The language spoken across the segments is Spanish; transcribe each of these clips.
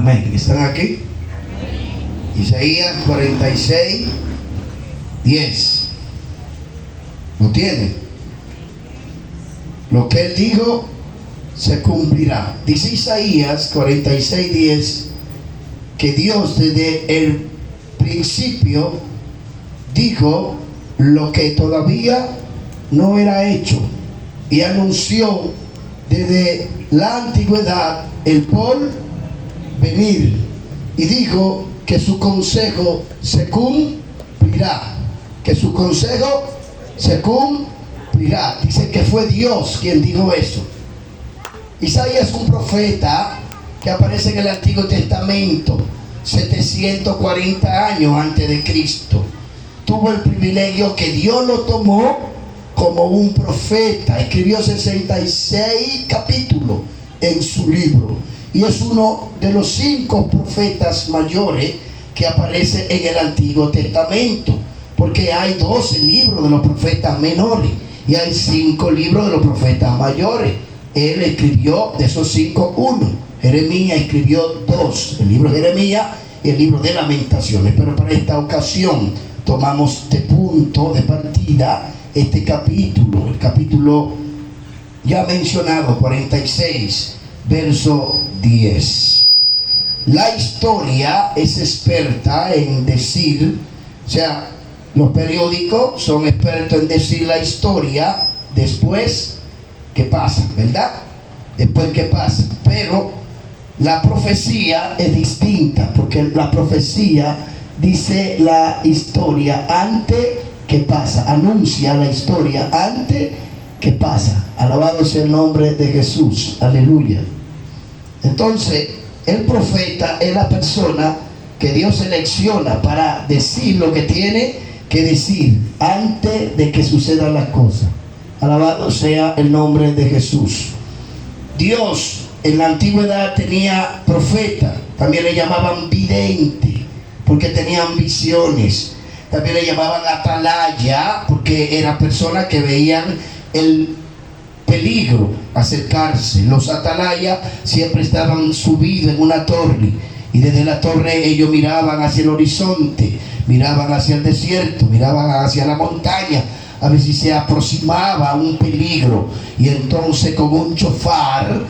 Amén. ¿Están aquí? Isaías 46, 10. ¿Lo tienen? Lo que él dijo se cumplirá. Dice Isaías 46, 10, que Dios desde el principio dijo lo que todavía no era hecho y anunció desde la antigüedad el porvenir y dijo que su consejo se cumplirá, que su consejo se cumplirá. Dice que fue Dios quien dijo eso. Isaías es un profeta que aparece en el Antiguo Testamento 740 años antes de Cristo. Tuvo el privilegio que Dios lo tomó como un profeta. Escribió 66 capítulos en su libro y es uno de los 5 profetas mayores que aparece en el Antiguo Testamento, porque hay 12 libros de los profetas menores y hay 5 libros de los profetas mayores. Él escribió de esos 5 uno. Jeremías escribió 2, el libro de Jeremías y el libro de Lamentaciones. Pero para esta ocasión tomamos de punto de partida este capítulo, el capítulo ya mencionado, 46, verso 10. La historia es experta en decir, o sea, los periódicos son expertos en decir la historia después que pasa, ¿verdad? Después que pasa. Pero la profecía es distinta, porque la profecía dice la historia antes que pasa, anuncia la historia antes que pasa. Alabado sea el nombre de Jesús, aleluya. Entonces, el profeta es la persona que Dios selecciona para decir lo que tiene que decir antes de que sucedan las cosas. Alabado sea el nombre de Jesús. Dios en la antigüedad tenía profeta, también le llamaban vidente, porque tenían visiones. También le llamaban atalaya, porque eran personas que veían el peligro acercarse. Los atalayas siempre estaban subidos en una torre, y desde la torre ellos miraban hacia el horizonte, miraban hacia el desierto, miraban hacia la montaña, a ver si se aproximaba un peligro. Y entonces con un chofar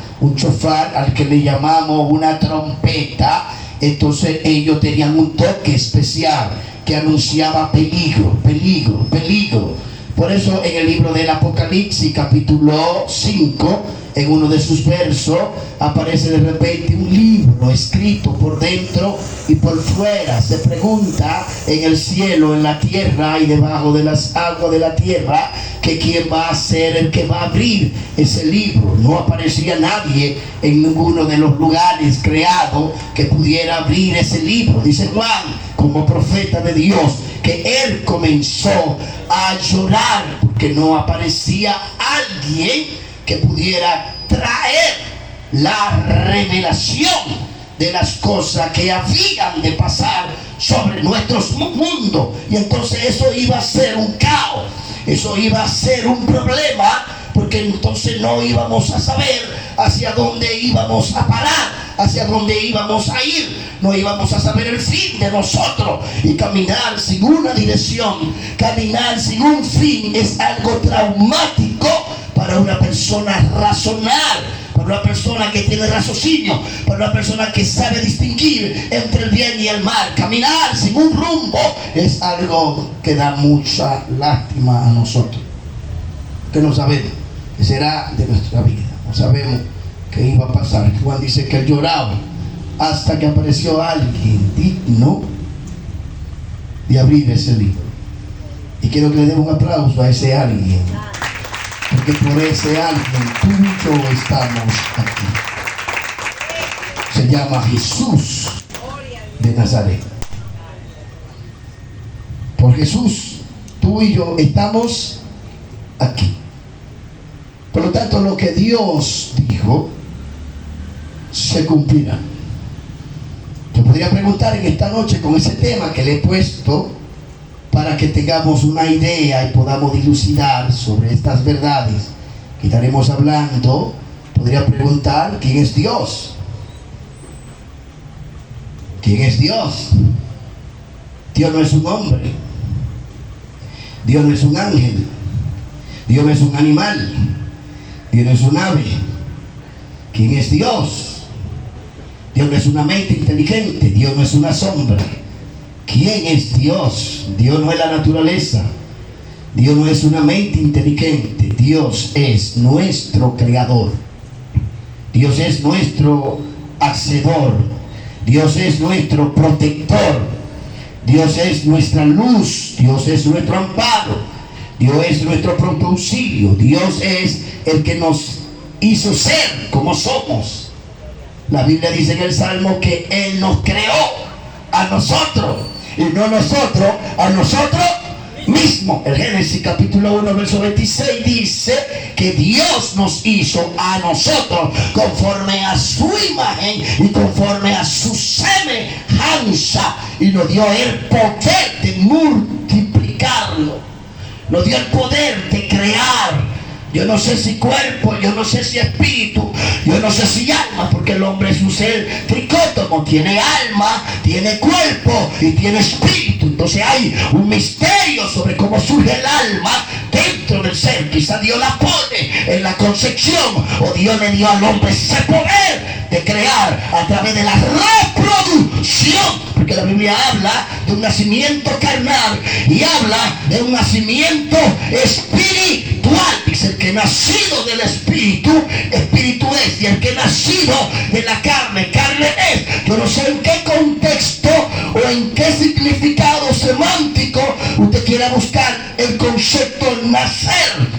al que le llamamos una trompeta, entonces ellos tenían un toque especial que anunciaba peligro, peligro, peligro. Por eso en el libro del Apocalipsis capítulo 5, en uno de sus versos, aparece de repente un libro escrito por dentro y por fuera. Se pregunta en el cielo, en la tierra y debajo de las aguas de la tierra, que quién va a ser el que va a abrir ese libro. No aparecía nadie en ninguno de los lugares creados que pudiera abrir ese libro. Dice Juan, como profeta de Dios, que él comenzó a llorar porque no aparecía alguien que pudiera traer la revelación de las cosas que habían de pasar sobre nuestro mundo. Y entonces eso iba a ser un caos, eso iba a ser un problema, porque entonces no íbamos a saber hacia dónde íbamos a parar, hacia dónde íbamos a ir. No íbamos a saber el fin de nosotros, y caminar sin una dirección, caminar sin un fin, es algo traumático para una persona razonar, para una persona que tiene raciocinio, para una persona que sabe distinguir entre el bien y el mal. Caminar sin un rumbo es algo que da mucha lástima a nosotros, que no sabemos qué será de nuestra vida, no sabemos qué iba a pasar. Juan dice que él lloraba hasta que apareció alguien digno de abrir ese libro. Y quiero que le demos un aplauso a ese alguien, porque por ese alguien tú y yo estamos aquí. Se llama Jesús de Nazaret. Por Jesús tú y yo estamos aquí. Por lo tanto, lo que Dios dijo se cumplirá. Yo podría preguntar en esta noche, con ese tema que le he puesto, para que tengamos una idea y podamos dilucidar sobre estas verdades que estaremos hablando, podría preguntar: ¿quién es Dios? ¿Quién es Dios? Dios no es un hombre. Dios no es un ángel. Dios no es un animal. Dios no es un ave. ¿Quién es Dios? Dios no es una mente inteligente. Dios no es una sombra. ¿Quién es Dios? Dios no es la naturaleza. Dios no es una mente inteligente. Dios es nuestro creador. Dios es nuestro hacedor. Dios es nuestro protector. Dios es nuestra luz. Dios es nuestro amparo. Dios es nuestro pronto auxilio. Dios es el que nos hizo ser como somos. La Biblia dice en el Salmo que Él nos creó a nosotros y no nosotros a nosotros mismos. El Génesis capítulo 1 verso 26 dice que Dios nos hizo a nosotros conforme a su imagen y conforme a su semejanza, y nos dio el poder de multiplicarlo, nos dio el poder de crear. Yo no sé si cuerpo, yo no sé si espíritu, yo no sé si alma, porque el hombre es un ser tricótomo, tiene alma, tiene cuerpo y tiene espíritu. Entonces hay un misterio sobre cómo surge el alma dentro del ser. Quizá Dios la pone en la concepción, o Dios le dio al hombre ese poder de crear a través de la reproducción, porque la Biblia habla de un nacimiento carnal y habla de un nacimiento espiritual. Dice: el que nacido del espíritu, espíritu es, y el que nacido de la carne, carne es. Yo no sé en qué contexto o en qué significado semántico usted quiera buscar el concepto nacer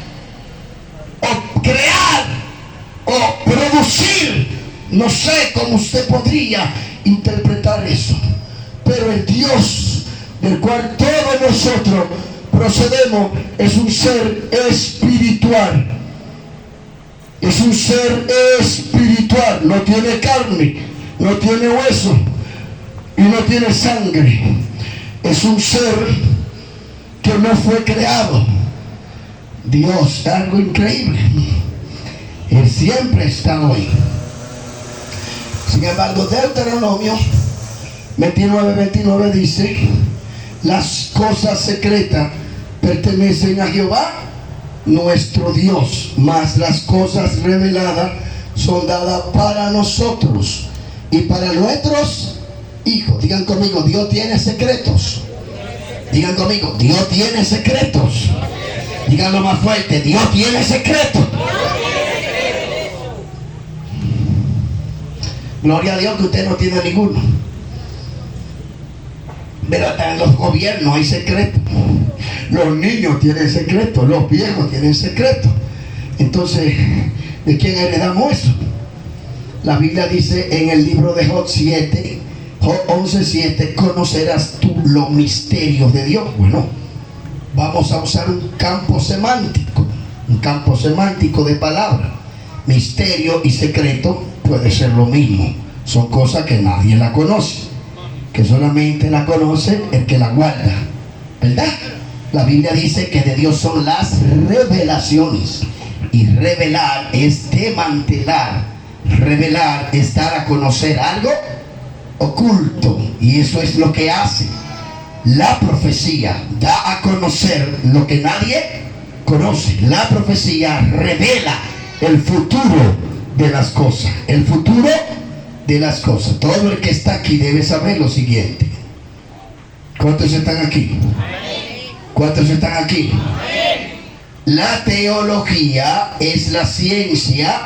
o crear o producir. No sé cómo usted podría interpretar eso, pero el Dios del cual todos nosotros procedemos es un ser espiritual. Es un ser espiritual. No tiene carne, no tiene hueso y no tiene sangre. Es un ser que no fue creado. Dios es algo increíble. Él siempre está hoy. Sin embargo, Deuteronomio 29:29 dice: las cosas secretas pertenecen a Jehová nuestro Dios, mas las cosas reveladas son dadas para nosotros y para nuestros hijos. Digan conmigo: Dios tiene secretos. Digan conmigo: Dios tiene secretos. Díganlo más fuerte: Dios tiene secretos. Gloria a Dios que usted no tiene ninguno. Pero hasta en los gobiernos hay secretos. Los niños tienen secretos, los viejos tienen secretos. Entonces, ¿de quién heredamos eso? La Biblia dice en el libro de Job 7, Job 11:7: conocerás tú los misterios de Dios. Bueno, vamos a usar un campo semántico de palabras. Misterio y secreto puede ser lo mismo. Son cosas que nadie la conoce, que solamente la conoce el que la guarda, ¿verdad? La Biblia dice que de Dios son las revelaciones, y revelar es desmantelar. Revelar es dar a conocer algo oculto, y eso es lo que hace la profecía. Da a conocer lo que nadie conoce. La profecía revela el futuro de las cosas, el futuro de las cosas. Todo el que está aquí debe saber lo siguiente. ¿Cuántos están aquí? ¿Cuántos están aquí? La teología es la ciencia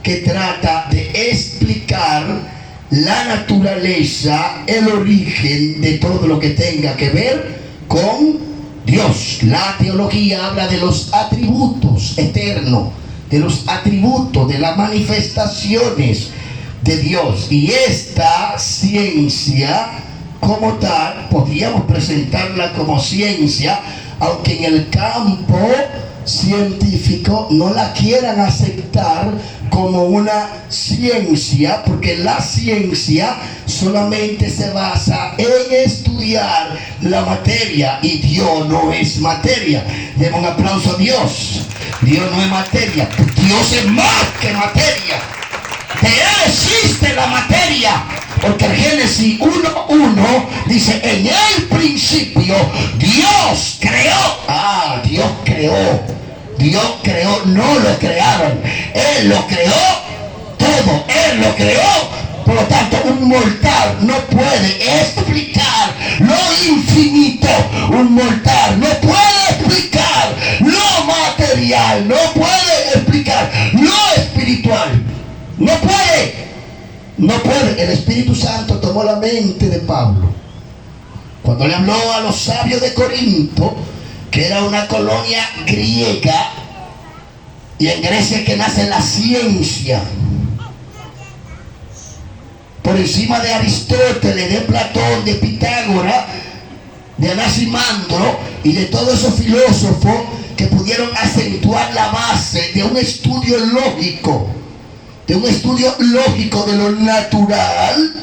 que trata de explicar la naturaleza, el origen de todo lo que tenga que ver con Dios. La teología habla de los atributos eternos, de los atributos, de las manifestaciones de Dios. Y esta ciencia como tal, podríamos presentarla como ciencia, aunque en el campo científico no la quieran aceptar como una ciencia, porque la ciencia solamente se basa en estudiar la materia, y Dios no es materia. Demos un aplauso a Dios. Dios no es materia, Dios es más que materia. De Él existe la materia, Porque en Génesis 1:1 dice: en el principio Dios creó. Dios creó. Dios creó, no lo crearon. Él lo creó todo. Él lo creó. Por lo tanto, un mortal no puede explicar lo infinito. Un mortal no puede explicar lo material. No puede explicar lo espiritual. No puede. No puede. El Espíritu Santo tomó la mente de Pablo cuando le habló a los sabios de Corinto, que era una colonia griega, y en Grecia es que nace la ciencia. Por encima de Aristóteles, de Platón, de Pitágoras, de Anaximandro y de todos esos filósofos que pudieron acentuar la base de un estudio lógico, de lo natural.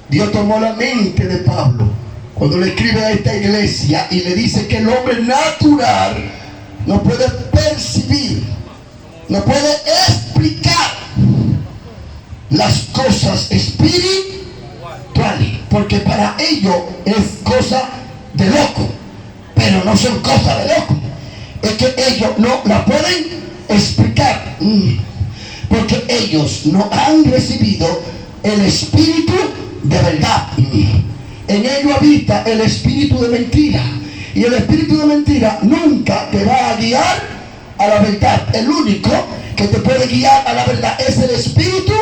Dios tomó la mente de Pablo cuando le escribe a esta iglesia y le dice que el hombre natural no puede percibir, no puede explicar las cosas espirituales, porque para ellos es cosa de loco, pero no son cosas de loco. Es que ellos no la pueden explicar, porque ellos no han recibido el espíritu de verdad. En ellos habita el espíritu de mentira, y el espíritu de mentira nunca te va a guiar a la verdad. El único que te puede guiar a la verdad es el espíritu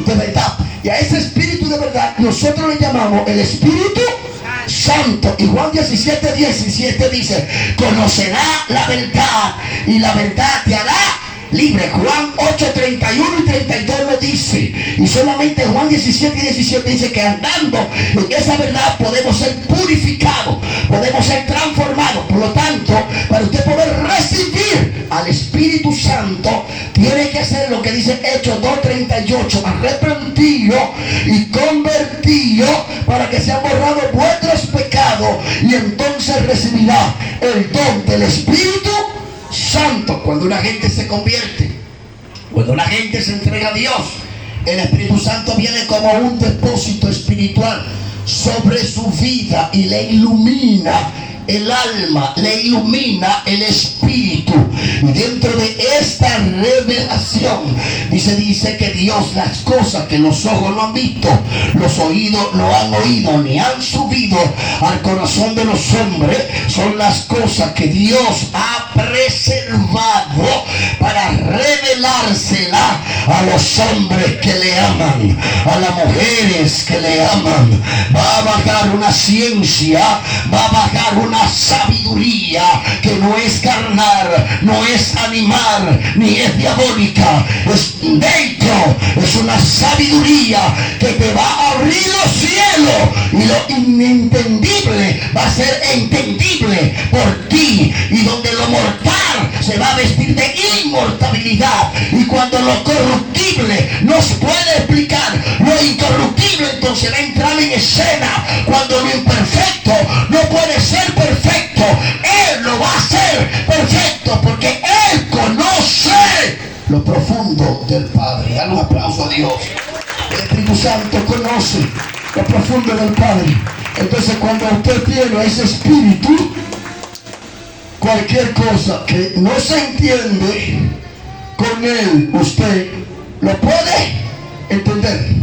de verdad, y a ese espíritu de verdad nosotros le llamamos el Espíritu Santo. Y Juan 17:17 dice: conocerá la verdad y la verdad te hará libre. Juan 8:31 y 32 lo dice, y solamente Juan 17:17 dice que andando en esa verdad podemos ser purificados, podemos ser transformados. Por lo tanto, para usted poder recibir al Espíritu Santo, tiene que hacer lo que dice Hechos 2:38: arrepentido y convertido para que sean borrados vuestros pecados, y entonces recibirá el don del Espíritu Santo. Cuando una gente se convierte, cuando la gente se entrega a Dios, el Espíritu Santo viene como un depósito espiritual sobre su vida y le ilumina el alma, le ilumina el espíritu. Y dentro de esta revelación dice que Dios, las cosas que los ojos no han visto, los oídos no han oído, ni han subido al corazón de los hombres, son las cosas que Dios ha preservado para revelársela a los hombres que le aman, a las mujeres que le aman. Va a bajar una ciencia, va a bajar una sabiduría que no es carnal, no es animal, ni es diabólica, es dentro, es una sabiduría que te va a abrir los cielos, y lo inentendible va a ser entendible por ti, y donde lo mortal se va a vestir de inmortalidad, y cuando lo corruptible no se puede explicar, lo incorruptible entonces va a entrar en escena. Cuando lo imperfecto no puede ser perfecto, Él lo va a hacer perfecto, porque Él conoce lo profundo del Padre. Dale un aplauso a Dios. El Espíritu Santo conoce lo profundo del Padre. Entonces, cuando usted tiene ese espíritu, cualquier cosa que no se entiende con Él, usted lo puede entender.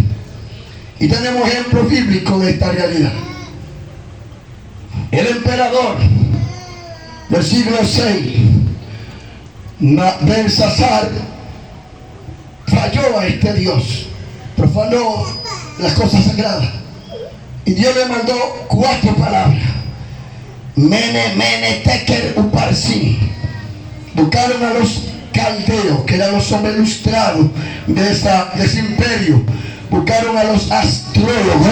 Y tenemos ejemplos bíblicos de esta realidad. El emperador del siglo VI, Belsasar, falló a este Dios, profanó las cosas sagradas, y Dios le mandó 4 palabras: Mene, Mene, Tekel, Uparsin. Buscaron a los caldeos, que eran los hombres ilustrados de ese imperio. Buscaron a los astrólogos,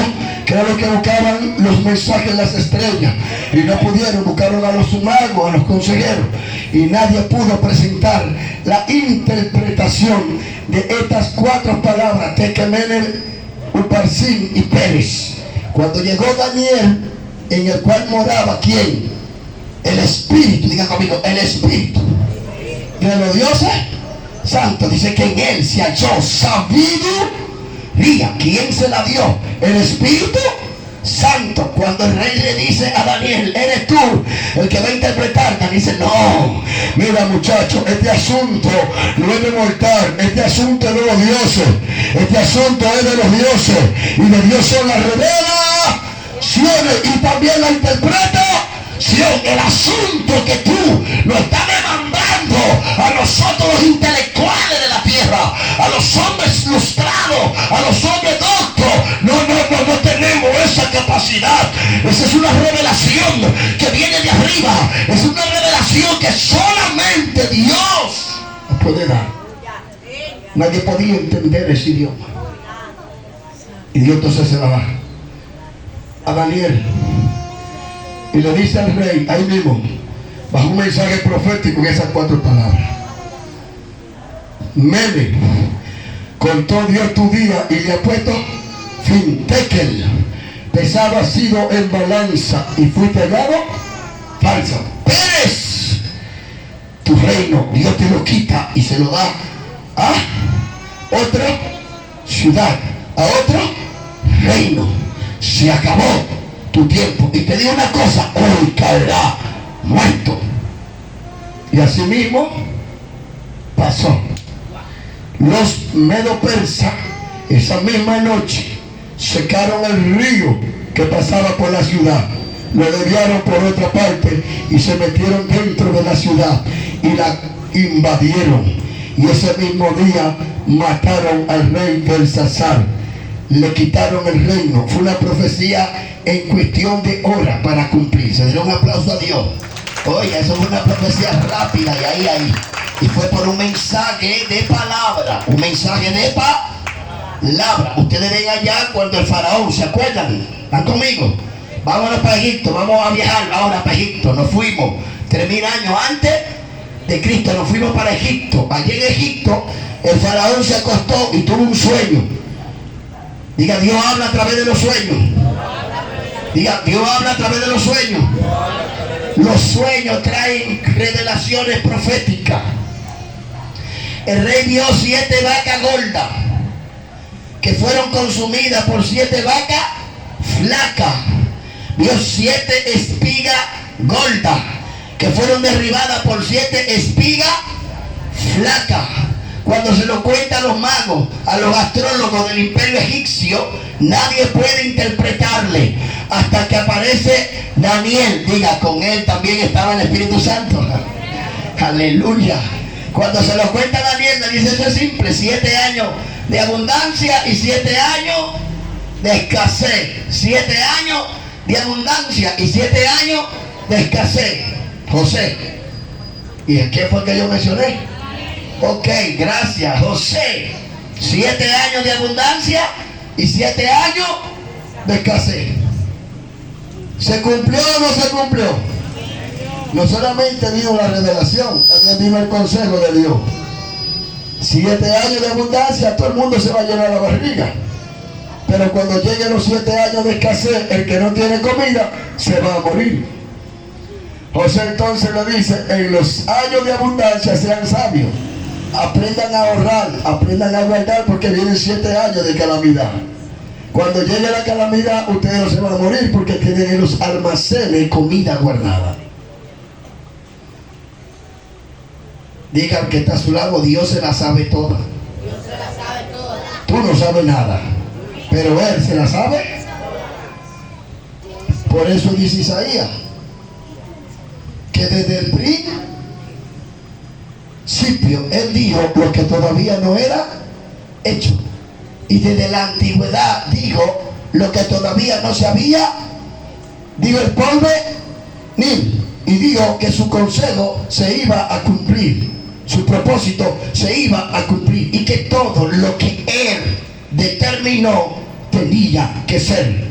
que eran los que buscaban los mensajes de las estrellas, y no pudieron. Buscaron a los magos, a los consejeros, y nadie pudo presentar la interpretación de estas 4 palabras: Tekemenel, Uparsin y Pérez. Cuando llegó Daniel, en el cual moraba ¿quién? El Espíritu, diga conmigo, el Espíritu de los dioses santos. Dice que en él se halló sabiduría sabiduría. ¿Quién se la dio? El Espíritu Santo. Cuando el rey le dice a Daniel, ¿eres tú el que va a interpretar? Daniel dice, no, mira muchacho, este asunto no es de mortal, este asunto es de los dioses, este asunto es de los dioses, y de Dios son las revelaciones y también la interpretación. El asunto que tú nos estás demandando a nosotros los intelectuales de la tierra, a los hombres ilustrados, a los hombres doctos, no tenemos esa capacidad. Esa es una revelación que viene de arriba, es una revelación que solamente Dios nos puede dar. Nadie podía entender ese idioma, y Dios entonces se la da a Daniel. Y le dice al rey, ahí mismo, bajo un mensaje profético, en esas 4 palabras: Mene, contó Dios tu día y le ha puesto fin. Tekel, pesado ha sido en balanza y fuiste hallado falso. Pérez, tu reino Dios te lo quita y se lo da a otra ciudad, a otro reino. Se acabó tu tiempo. Y te digo una cosa, hoy caerá muerto. Y así mismo pasó. Los medo-persas esa misma noche secaron el río que pasaba por la ciudad, lo desviaron por otra parte y se metieron dentro de la ciudad y la invadieron. Y ese mismo día mataron al rey Belsasar, le quitaron el reino. Fue una profecía en cuestión de horas para cumplirse. Denle un aplauso a Dios. Oye, eso fue una profecía rápida y ahí. Y fue por un mensaje de palabra. Un mensaje de palabra. Ustedes ven allá cuando el faraón, ¿se acuerdan? ¿Están conmigo? Vámonos para Egipto, vamos a viajar ahora para Egipto. Nos fuimos 3000 años antes de Cristo, nos fuimos para Egipto. Allí en Egipto el faraón se acostó y tuvo un sueño. Diga, Dios habla a través de los sueños. Diga, Dios habla a través de los sueños. Los sueños traen revelaciones proféticas. El rey vio 7 vacas gordas que fueron consumidas por 7 vacas flacas. Vio 7 espigas gordas que fueron derribadas por 7 espigas flacas. Cuando se lo cuenta a los magos, a los astrólogos del imperio egipcio, nadie puede interpretarle hasta que aparece Daniel. Diga, con él también estaba el Espíritu Santo. Aleluya. Cuando se lo cuenta a Daniel, le dice, eso es simple: 7 años de abundancia y 7 años de escasez. 7 años de abundancia y 7 años de escasez. José. ¿Y en qué fue que yo mencioné? Ok, gracias, José. 7 años de abundancia y 7 años de escasez. ¿Se cumplió o no se cumplió? No solamente vino la revelación, también vino el consejo de Dios. 7 años de abundancia, todo el mundo se va a llenar la barriga. Pero cuando lleguen los 7 años de escasez, el que no tiene comida se va a morir. José entonces le dice, en los años de abundancia sean sabios. Aprendan a ahorrar, aprendan a guardar, porque vienen 7 años de calamidad. Cuando llegue la calamidad, ustedes no se van a morir porque tienen en los almacenes comida guardada. Digan que está a su lado, Dios se la sabe toda. Dios se la sabe toda. Tú no sabes nada, pero Él se la sabe. Por eso dice Isaías que desde el principio Él dijo lo que todavía no era hecho, y desde la antigüedad dijo lo que todavía no se había, dijo el porvenir, y dijo que su consejo se iba a cumplir, su propósito se iba a cumplir, y que todo lo que Él determinó tenía que ser.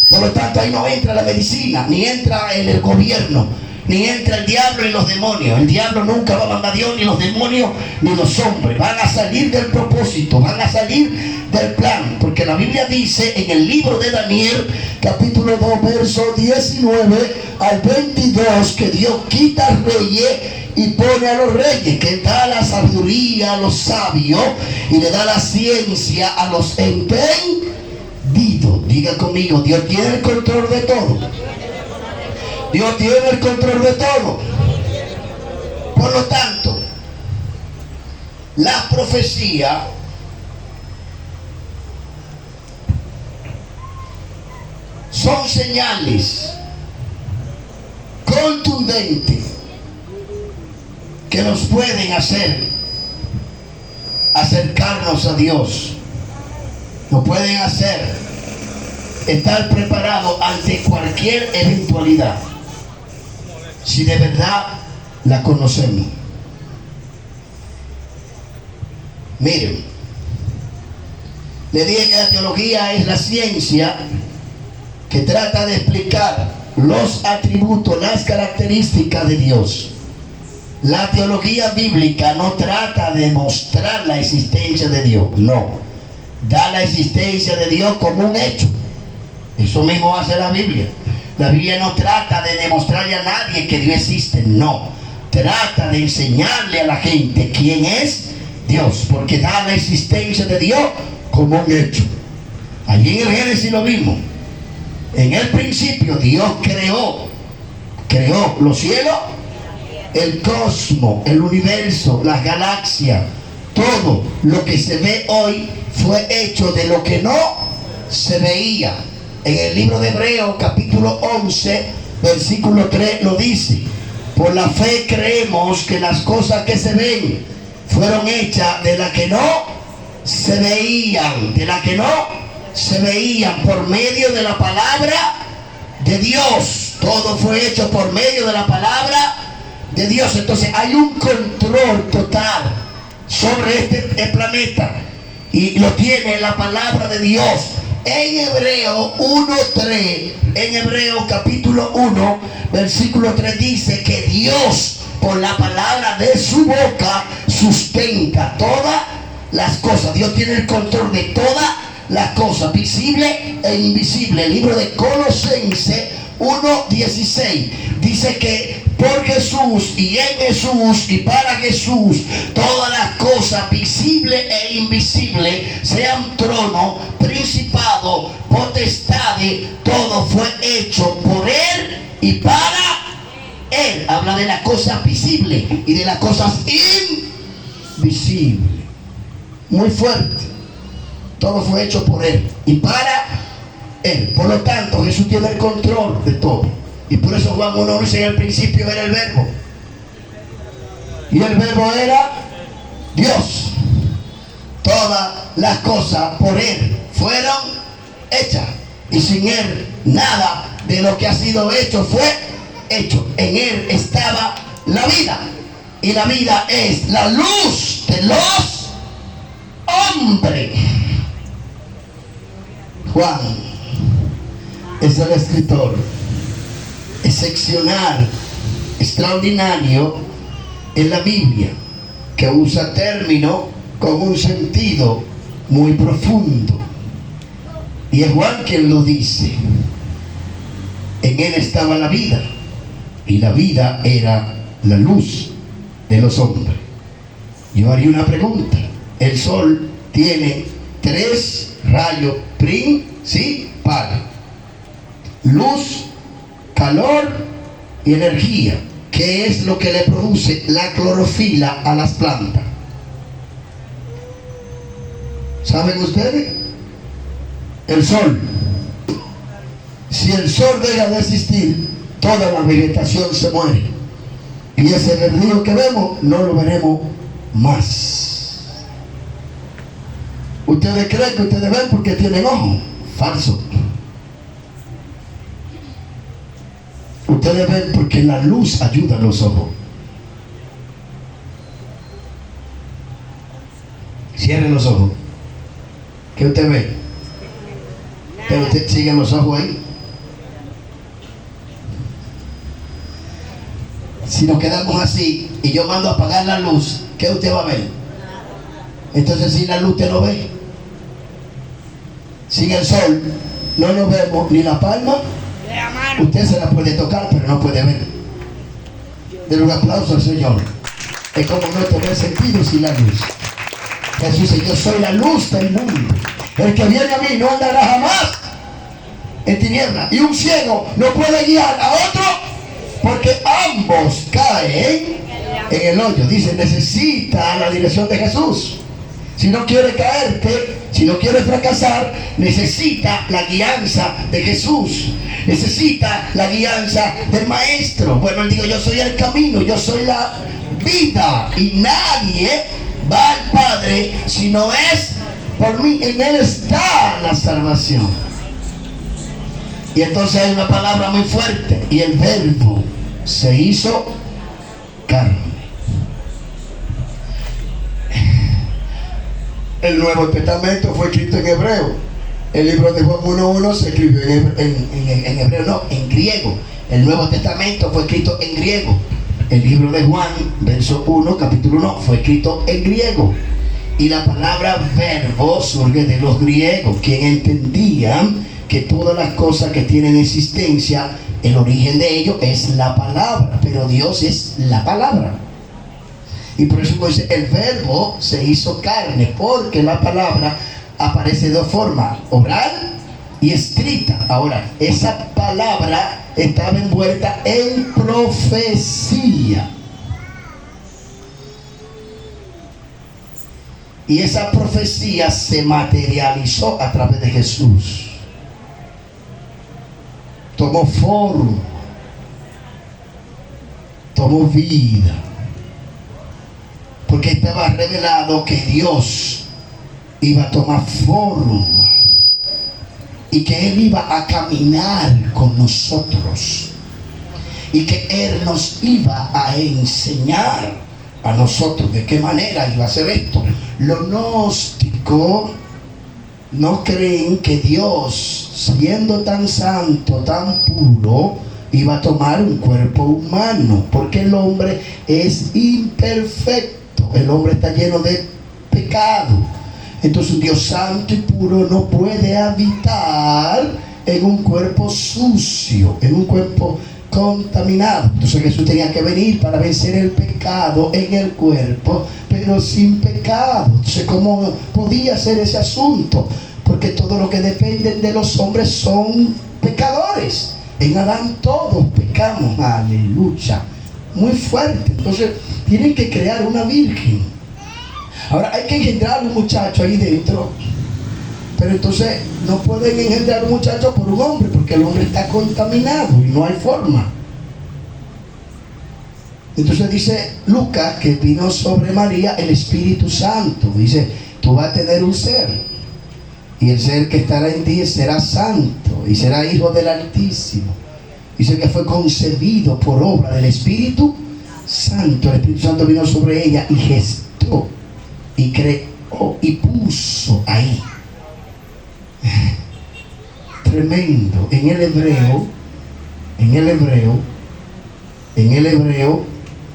Por lo tanto, ahí no entra la medicina, ni entra el gobierno, ni entra el diablo y los demonios. El diablo nunca va a mandar a Dios, ni los demonios, ni los hombres. Van a salir del propósito, van a salir del plan. Porque la Biblia dice en el libro de Daniel, capítulo 2, verso 19 al 22, que Dios quita reyes y pone a los reyes, que da la sabiduría a los sabios y le da la ciencia a los entendidos. Diga conmigo, Dios tiene el control de todo. Dios tiene el control de todo. Por lo tanto, la profecía son señales contundentes que nos pueden hacer acercarnos a Dios. Nos pueden hacer estar preparados ante cualquier eventualidad, si de verdad la conocemos. Miren, le dije que la teología es la ciencia que trata de explicar los atributos, las características de Dios. La teología bíblica no trata de mostrar la existencia de Dios, no. Da la existencia de Dios como un hecho. Eso mismo hace la Biblia. La Biblia no trata de demostrarle a nadie que Dios existe, no. Trata de enseñarle a la gente quién es Dios, porque da la existencia de Dios como un hecho. Allí en el Génesis lo vimos. En el principio Dios creó los cielos, el cosmos, el universo, las galaxias. Todo lo que se ve hoy fue hecho de lo que no se veía. En el libro de Hebreos capítulo 11 versículo 3 lo dice: por la fe creemos que las cosas que se ven fueron hechas de las que no se veían, por medio de la palabra de Dios. Todo fue hecho por medio de la palabra de Dios. Entonces hay un control total sobre este planeta, y lo tiene la palabra de Dios. En Hebreos 1:3, en Hebreos capítulo 1 versículo 3 dice que Dios por la palabra de su boca sustenta todas las cosas. Dios tiene el control de todas las cosas, visibles e invisibles. El libro de Colosenses 1:16 dice que por Jesús y en Jesús y para Jesús todas las cosas visibles e invisibles, sean trono, principado, potestades, todo fue hecho por Él y para Él. Habla de las cosas visibles y de las cosas invisibles. Muy fuerte. Todo fue hecho por Él y para Él. Por lo tanto, Jesús tiene el control de todo. Y por eso Juan 1 dice: en el principio era el verbo, y el verbo era Dios. Todas las cosas por Él fueron hechas, y sin Él nada de lo que ha sido hecho fue hecho. En Él estaba la vida, y la vida es la luz de los hombres. Juan es el escritor excepcional, extraordinario en la Biblia, que usa términos con un sentido muy profundo, y es Juan quien lo dice. En Él estaba la vida, y la vida era la luz de los hombres. Yo haría una pregunta. El sol tiene 3 rayos principales: luz, calor y energía. ¿Qué es lo que le produce la clorofila a las plantas? ¿Saben ustedes? El sol. Si el sol deja de existir, toda la vegetación se muere, y ese verdillo que vemos no lo veremos más. ¿Ustedes creen que ustedes ven porque tienen ojos? Falso. Ustedes ven porque la luz ayuda a los ojos. Cierren los ojos. ¿Qué usted ve? Pero usted sigue los ojos ahí. Si nos quedamos así y yo mando a apagar la luz, ¿qué usted va a ver? Entonces sin la luz usted no ve. Sin el sol no nos vemos ni la palma. Usted se la puede tocar, pero no puede ver. Denle un aplauso al Señor. Es como no tener sentido sin la luz. Jesús dice, yo soy la luz del mundo. El que viene a mí no andará jamás en tinieblas. Y un ciego no puede guiar a otro, porque ambos caen en el hoyo. Dice, necesita la dirección de Jesús. Si no quiere caerte, si no quiere fracasar, necesita la guianza de Jesús. Necesita la guianza del Maestro. Bueno, él dijo, yo soy el camino, yo soy la vida. Y nadie va al Padre si no es por mí. En Él está la salvación. Y entonces hay una palabra muy fuerte. Y el Verbo se hizo carne. El Nuevo Testamento fue escrito en hebreo. El libro de Juan 1:1 se escribió en hebreo, no, en griego. El Nuevo Testamento fue escrito en griego. El libro de Juan, verso 1, capítulo 1, fue escrito en griego. Y la palabra verbo surge de los griegos, quienes entendían que todas las cosas que tienen existencia, el origen de ello es la palabra. Pero Dios es la palabra. Y por eso dice, el Verbo se hizo carne, porque la palabra aparece de dos formas, oral y escrita. Ahora, esa palabra estaba envuelta en profecía. Y esa profecía se materializó a través de Jesús. Tomó forma, tomó vida. Porque estaba revelado que Dios iba a tomar forma y que Él iba a caminar con nosotros y que Él nos iba a enseñar a nosotros de qué manera iba a hacer esto. Los gnósticos no creen que Dios, siendo tan santo, tan puro, iba a tomar un cuerpo humano, porque el hombre es imperfecto. El hombre está lleno de pecado. Entonces un Dios santo y puro no puede habitar en un cuerpo sucio, en un cuerpo contaminado. Entonces Jesús tenía que venir para vencer el pecado en el cuerpo, pero sin pecado. Entonces, ¿cómo podía ser ese asunto? Porque todo lo que dependen de los hombres son pecadores. En Adán todos pecamos, aleluya. Muy fuerte. Entonces tienen que crear una virgen. Ahora hay que engendrar un muchacho ahí dentro, pero entonces no pueden engendrar un muchacho por un hombre, porque el hombre está contaminado y no hay forma. Entonces dice Lucas que vino sobre María el Espíritu Santo. Dice, tú vas a tener un ser, y el ser que estará en ti será santo y será hijo del Altísimo. Dice que fue concebido por obra del Espíritu Santo. El Espíritu Santo vino sobre ella y gestó y creó y puso ahí. Tremendo. En el hebreo,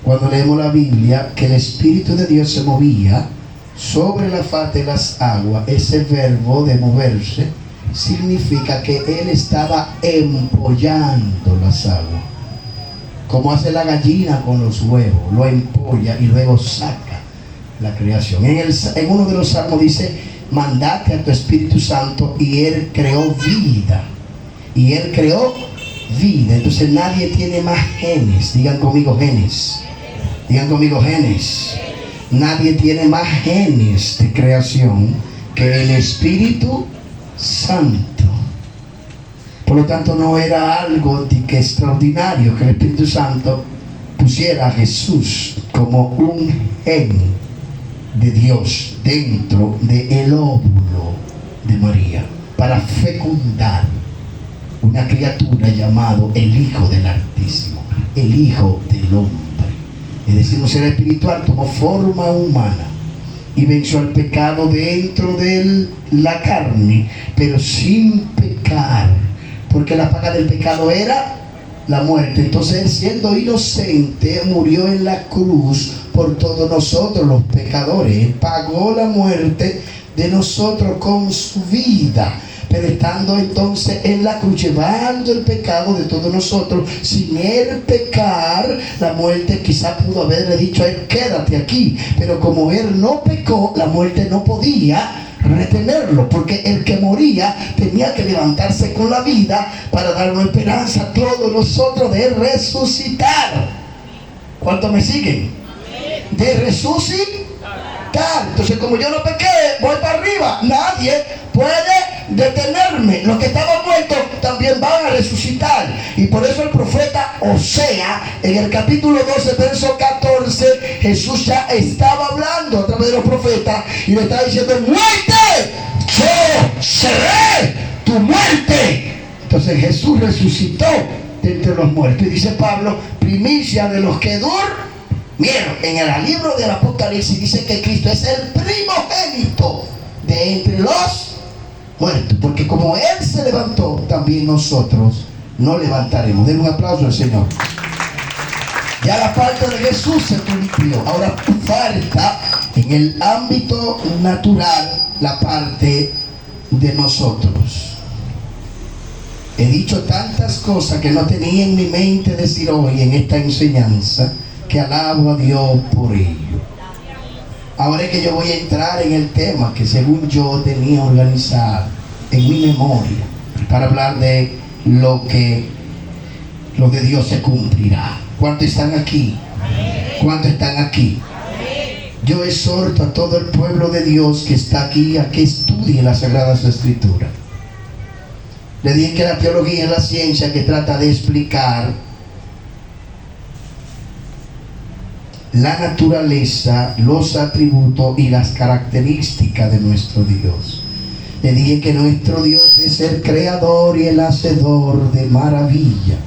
cuando leemos la Biblia, que el Espíritu de Dios se movía sobre la faz de las aguas, ese verbo de moverse significa que Él estaba empollando las aguas, como hace la gallina con los huevos, lo empolla y luego saca la creación. En uno de los salmos dice, mandate a tu Espíritu Santo y Él creó vida. Y Él creó vida. Entonces nadie tiene más genes. Digan conmigo genes. Digan conmigo genes. Nadie tiene más genes de creación que el Espíritu Santo. Por lo tanto, no era algo que extraordinario que el Espíritu Santo pusiera a Jesús como un gen de Dios dentro del óvulo de María para fecundar una criatura llamado el Hijo del Altísimo, el Hijo del Hombre. Es decir, un ser espiritual tomó forma humana y venció al pecado dentro de la carne, pero sin pecar, porque la paga del pecado era la muerte. Entonces él, siendo inocente, murió en la cruz por todos nosotros los pecadores. Él pagó la muerte de nosotros con su vida, pero estando entonces en la cruz, llevando el pecado de todos nosotros, sin él pecar, la muerte quizá pudo haberle dicho a él, quédate aquí, pero como él no pecó, la muerte no podía retenerlo, porque el que moría tenía que levantarse con la vida para darnos esperanza a todos nosotros de resucitar. ¿Cuántos me siguen? De resucitar. Entonces, como yo no pequé, voy para arriba. Nadie puede detenerme. Los que estaban muertos también van a resucitar. Y por eso el profeta Osea, en el capítulo 12, verso 14, Jesús ya estaba hablando a través de los profetas y le estaba diciendo, muerte, yo seré tu muerte. Entonces Jesús resucitó de entre los muertos. Y dice Pablo, primicia de los que durmieron. En el libro del Apocalipsis dice que Cristo es el primogénito de entre los muertos, porque como Él se levantó, también nosotros nos levantaremos. Den un aplauso al Señor. Ya la parte de Jesús se cumplió. Ahora falta en el ámbito natural la parte de nosotros. He dicho tantas cosas que no tenía en mi mente decir hoy en esta enseñanza, que alabo a Dios por ello. Ahora es que yo voy a entrar en el tema que según yo tenía organizado en mi memoria para hablar de lo de Dios se cumplirá. ¿Cuántos están aquí? ¿Cuántos están aquí? Yo exhorto a todo el pueblo de Dios que está aquí a que estudie las Sagradas Escrituras. Le dije que la teología es la ciencia que trata de explicar la naturaleza, los atributos y las características de nuestro Dios. Le dije que nuestro Dios es el creador y el hacedor de maravilla.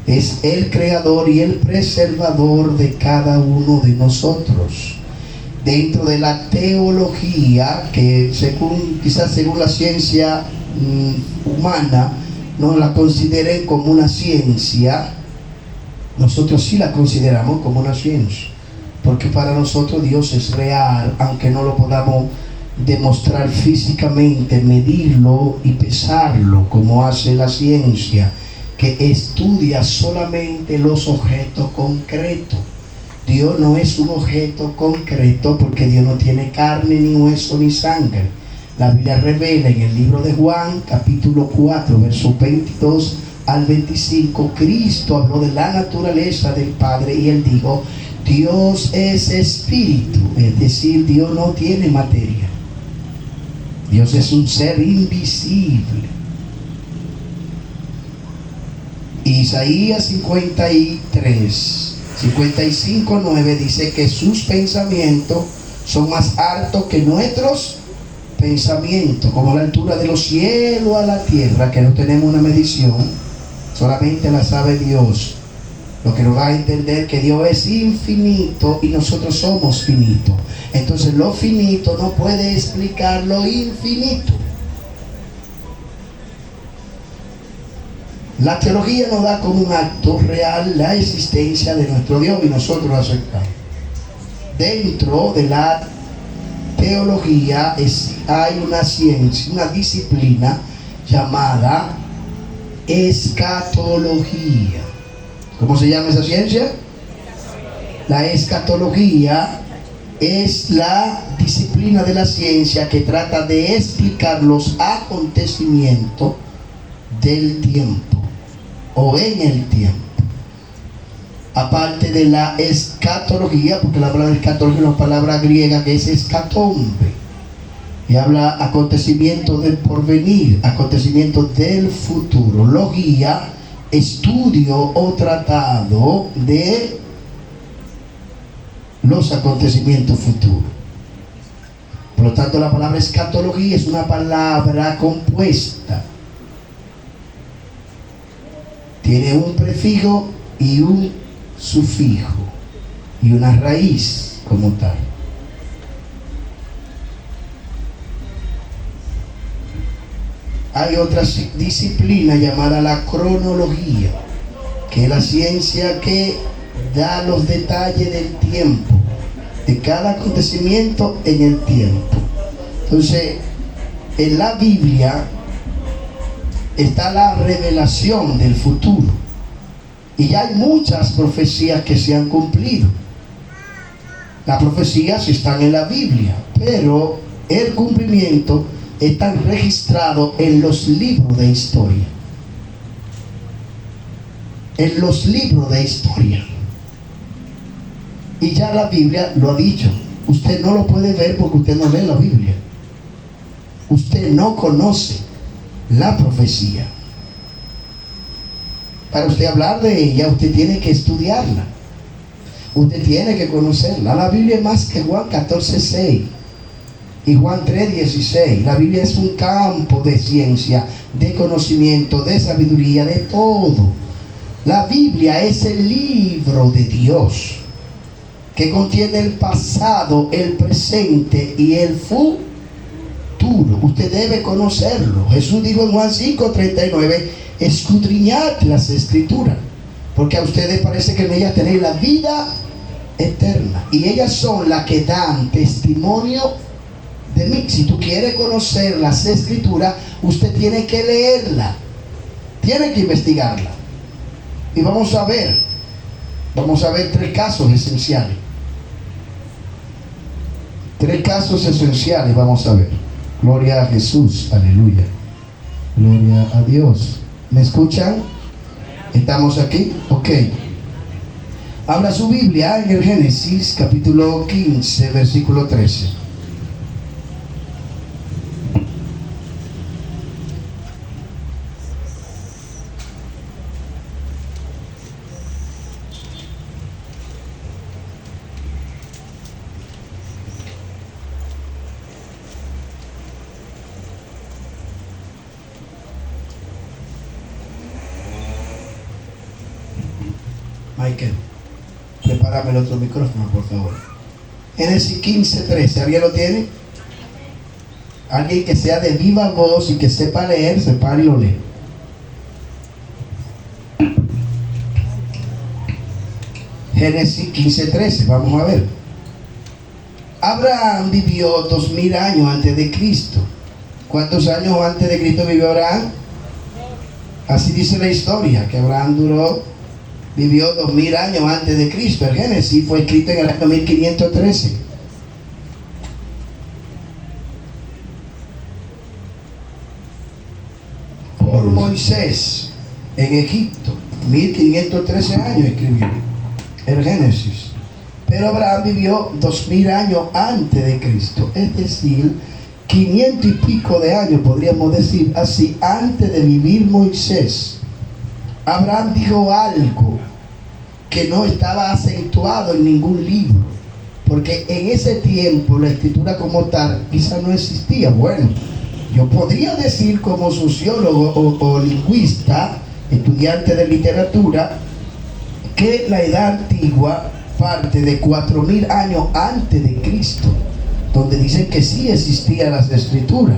Es el creador y el preservador de cada uno de nosotros. Dentro de la teología, que quizás según la ciencia humana no la consideren como una ciencia, nosotros sí la consideramos como una ciencia. Porque para nosotros Dios es real, aunque no lo podamos demostrar físicamente, medirlo y pesarlo como hace la ciencia, que estudia solamente los objetos concretos. Dios no es un objeto concreto porque Dios no tiene carne, ni hueso, ni sangre. La Biblia revela en el libro de Juan, capítulo 4, versos 22 al 25, Cristo habló de la naturaleza del Padre y Él dijo, Dios es espíritu, es decir, Dios no tiene materia. Dios es un ser invisible. Isaías 55:9 dice que sus pensamientos son más altos que nuestros pensamientos, como la altura de los cielos a la tierra, que no tenemos una medición, solamente la sabe Dios. Lo que nos va a entender que Dios es infinito y nosotros somos finitos. Entonces lo finito no puede explicar lo infinito. La teología nos da como un acto real la existencia de nuestro Dios y nosotros lo aceptamos. Dentro de la teología hay una ciencia, una disciplina llamada escatología. ¿Cómo se llama esa ciencia? La escatología es la disciplina de la ciencia que trata de explicar los acontecimientos del tiempo o en el tiempo. Aparte de la escatología, porque la palabra escatología es una palabra griega que es escatombe y habla acontecimientos del porvenir, acontecimientos del futuro. Logía, estudio o tratado de los acontecimientos futuros. Por lo tanto, la palabra escatología es una palabra compuesta. Tiene un prefijo y un sufijo y una raíz como tal. Hay otra disciplina llamada la cronología, que es la ciencia que da los detalles del tiempo, de cada acontecimiento en el tiempo. Entonces, en la Biblia está la revelación del futuro. Y ya hay muchas profecías que se han cumplido. Las profecías están en la Biblia, pero el cumplimiento está registrado en los libros de historia. En los libros de historia. Y ya la Biblia lo ha dicho. Usted no lo puede ver porque usted no lee la Biblia. Usted no conoce la profecía. Para usted hablar de ella, usted tiene que estudiarla. Usted tiene que conocerla. La Biblia es más que Juan 14:6 y Juan 3:16. La Biblia es un campo de ciencia, de conocimiento, de sabiduría, de todo. La Biblia es el libro de Dios que contiene el pasado, el presente y el futuro. Usted debe conocerlo. Jesús dijo en Juan 5:39: escudriñad las escrituras, porque a ustedes parece que en ellas tenéis la vida eterna, y ellas son las que dan testimonio de mí. Si tú quieres conocer las escrituras, usted tiene que leerla, tiene que investigarla. Y vamos a ver tres casos esenciales. Tres casos esenciales vamos a ver. Gloria a Jesús, aleluya. Gloria a Dios. ¿Me escuchan? ¿Estamos aquí? Ok. Abra su Biblia en el Génesis capítulo 15, versículo 13. Michael, prepárame el otro micrófono, por favor. Génesis 15:13, ¿alguien lo tiene? Alguien que sea de viva voz y que sepa leer, se para y lo lee. Génesis 15:13, vamos a ver. Abraham vivió 2000 años antes de Cristo. ¿Cuántos años antes de Cristo vivió Abraham? Así dice la historia, que Abraham vivió 2000 años antes de Cristo. El Génesis fue escrito en el año 1513. Por Moisés en Egipto. 1513 años escribió el Génesis. Pero Abraham vivió 2000 años antes de Cristo. Es decir, 500 y pico de años, podríamos decir así, antes de vivir Moisés. Abraham dijo algo que no estaba acentuado en ningún libro, porque en ese tiempo la escritura como tal quizá no existía. Bueno, yo podría decir como sociólogo o lingüista, estudiante de literatura, que la edad antigua parte de 4000 años antes de Cristo, donde dicen que sí existían las escrituras,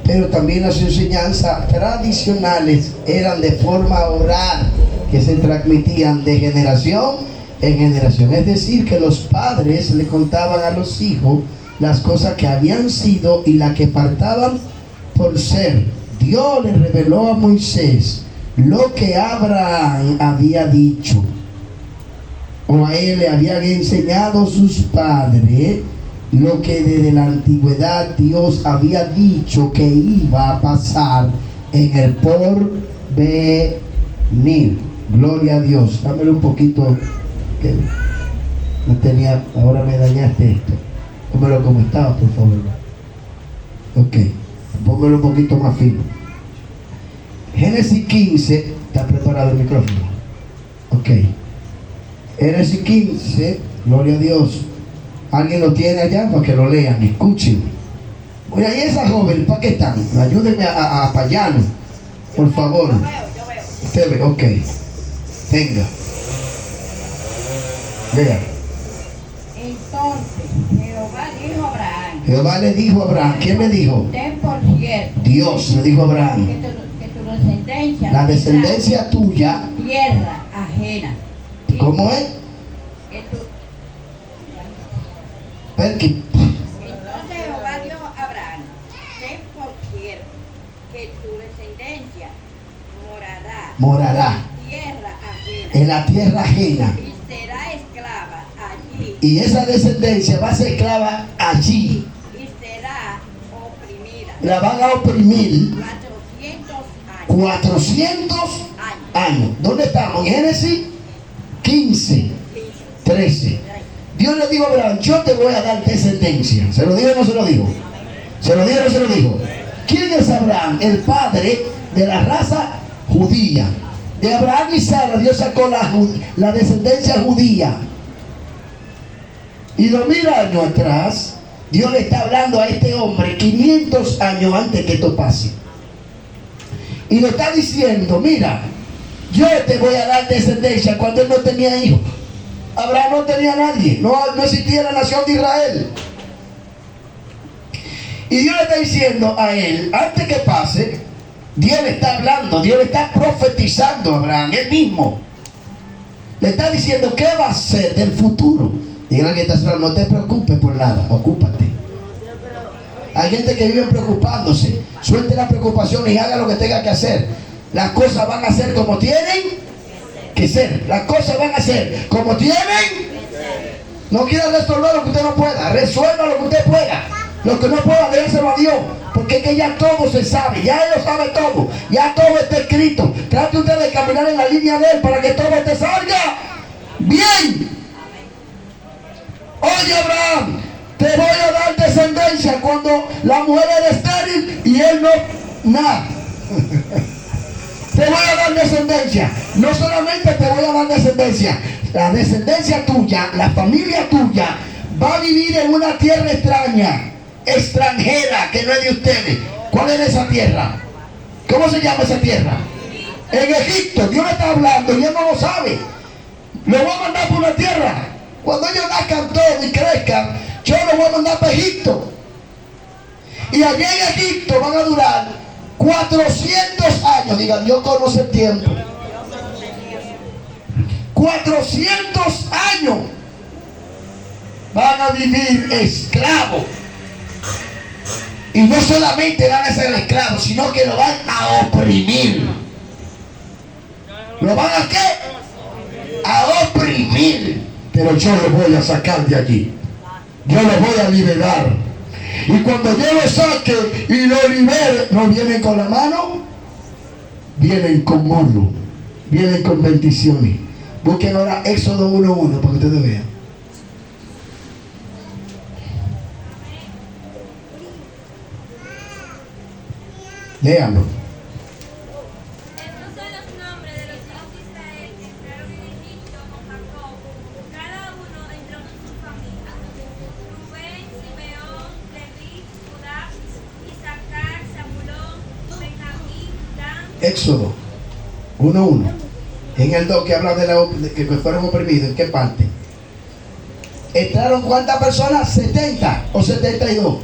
pero también las enseñanzas tradicionales eran de forma oral, que se transmitían de generación en generación. Es decir, que los padres le contaban a los hijos las cosas que habían sido y las que faltaban por ser. Dios le reveló a Moisés lo que Abraham había dicho, o a él le habían enseñado sus padres, lo que desde la antigüedad Dios había dicho que iba a pasar en el porvenir. Gloria a Dios. Dámelo un poquito, que no tenía, ahora me dañaste esto. Pónmelo como estaba, por favor. Ok, pónmelo un poquito más fino. Génesis 15, ¿está preparado el micrófono? Ok. Génesis 15, gloria a Dios. ¿Alguien lo tiene allá? Para que lo lean, escuchen. Oye, ahí esa joven, ¿para qué están? Ayúdenme a apoyarlo, por favor. Yo veo. Usted ve, ok. Venga. Vea. Entonces, Jehová dijo a Abraham. Jehová le dijo a Abraham. ¿Quién le dijo? Ten por cierto Dios le dijo a Abraham. que tu descendencia La descendencia tuya. tierra ajena. ¿Cómo es? Que tu, Perky. entonces Jehová dijo a Abraham: ten por cierto que tu descendencia morará tierra ajena en la tierra ajena. y será esclava allí Y esa descendencia va a ser esclava allí. y será oprimida La van a oprimir 400 años. 400 años. ¿Dónde estamos? En Génesis 15, 13. Dios le dijo a Abraham, yo te voy a dar descendencia. ¿Se lo dijo o no se lo dijo? ¿Se lo dijo o no se lo dijo? ¿Quién es Abraham? El padre de la raza judía. De Abraham y Sara Dios sacó la descendencia judía. Y 2000 años atrás, Dios le está hablando a este hombre 500 años antes que esto pase. Y le está diciendo, mira, yo te voy a dar descendencia cuando él no tenía hijos. Abraham no tenía nadie, no existía la nación de Israel. Y Dios le está diciendo a él, antes que pase, Dios le está hablando, Dios le está profetizando a Abraham, él mismo. Le está diciendo qué va a ser del futuro. Dígale que está hablando, no te preocupes por nada, ocúpate. Hay gente que vive preocupándose. Suelte la preocupación y haga lo que tenga que hacer. Las cosas van a ser como tienen que ser. Las cosas van a ser como tienen. No quiera resolver lo que usted no pueda. Resuelva lo que usted pueda. Lo que no pueda, déjenselo a Dios. Porque es que ya todo se sabe. Ya Él lo sabe todo. Ya todo está escrito. Trate usted de caminar en la línea de Él para que todo te salga bien. Oye, Abraham, te voy a dar descendencia cuando la mujer era estéril y él no, nada. Te voy a dar descendencia. No solamente te voy a dar descendencia, la descendencia tuya, la familia tuya va a vivir en una tierra extraña, extranjera, que no es de ustedes. ¿Cuál es esa tierra? ¿Cómo se llama esa tierra? En Egipto. Dios le está hablando y él no lo sabe. Lo voy a mandar por una tierra. Cuando ellos nazcan todos y crezcan, yo los voy a mandar para Egipto. Y allí en Egipto van a durar 400 años. Diga, Dios conoce el tiempo. 400 años van a vivir esclavos. Y no solamente van a ser esclavos, sino que lo van a oprimir. ¿Lo van a qué? A oprimir. Pero yo los voy a sacar de allí. Yo los voy a liberar. Y cuando yo los saque y los libere, no vienen con la mano, vienen con muslo, vienen con bendiciones. Busquen ahora Éxodo 1:1 para que ustedes vean. Léanlo. Éxodo 1:1. En el 2 que habla de que fueron oprimidos. ¿En qué parte? ¿Entraron cuántas personas? 70 o 72.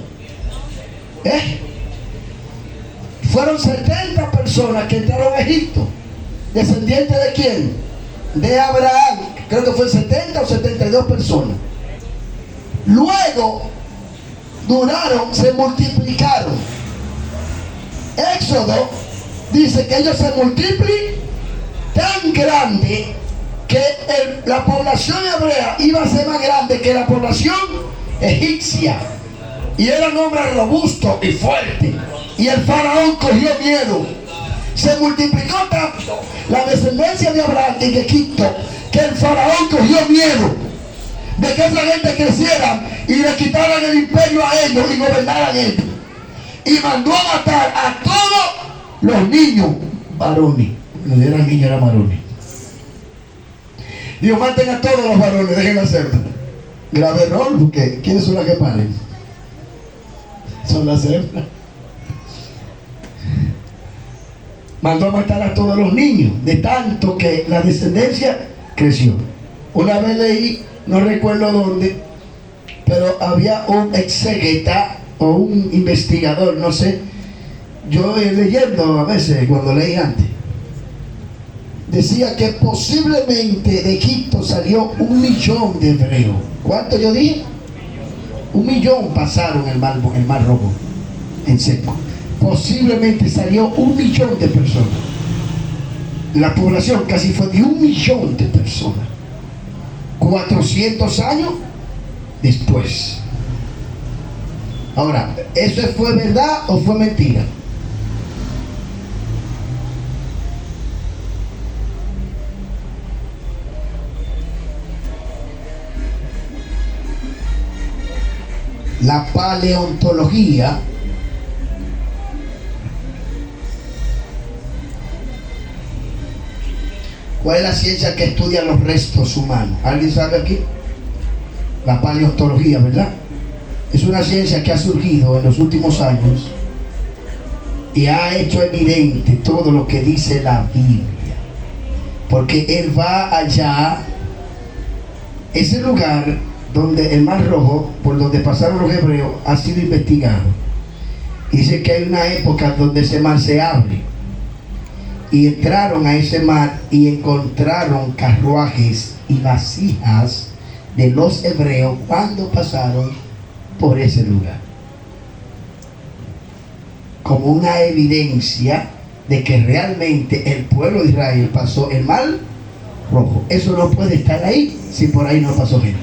Fueron 70 personas que entraron a Egipto. ¿Descendientes de quién? De Abraham. Creo que fue 70 o 72 personas. Luego duraron, se multiplicaron. Éxodo dice que ellos se multiplican tan grande que la población hebrea iba a ser más grande que la población egipcia. Y eran hombres robustos y fuertes. Y el faraón cogió miedo. Se multiplicó tanto la descendencia de Abraham en Egipto que el faraón cogió miedo de que esa gente creciera y le quitaran el imperio a ellos y gobernaran ellos. Y mandó a matar a todos los niños varones. No eran niños, eran varones. Dios, maten a todos los varones, déjenlo hacerlo. Grave error, porque ¿quiénes son las que paren? Son las hembras. Mandó a matar a todos los niños, de tanto que la descendencia creció. Una vez leí, no recuerdo dónde, pero había un exégeta o un investigador, no sé. Yo leyendo a veces, cuando leí antes, decía que posiblemente de Egipto salió 1 millón de hebreos. ¿Cuánto yo dije? 1 millón pasaron el mar Rojo en seco. Posiblemente salió 1 millón de personas. La población casi fue de 1.000.000 de personas. 400 años después. Ahora, ¿eso fue verdad o fue mentira? La paleontología ¿cuál es la ciencia que estudia los restos humanos? ¿Alguien sabe aquí? La paleontología, ¿verdad? Es una ciencia que ha surgido en los últimos años y ha hecho evidente todo lo que dice la Biblia. Porque él va allá, ese lugar donde el Mar Rojo, por donde pasaron los hebreos, ha sido investigado. Dice que hay una época donde ese mar se abre. Y entraron a ese mar y encontraron carruajes y vasijas de los hebreos cuando pasaron por ese lugar. Como una evidencia de que realmente el pueblo de Israel pasó el Mar Rojo. Eso no puede estar ahí si por ahí no pasó gente.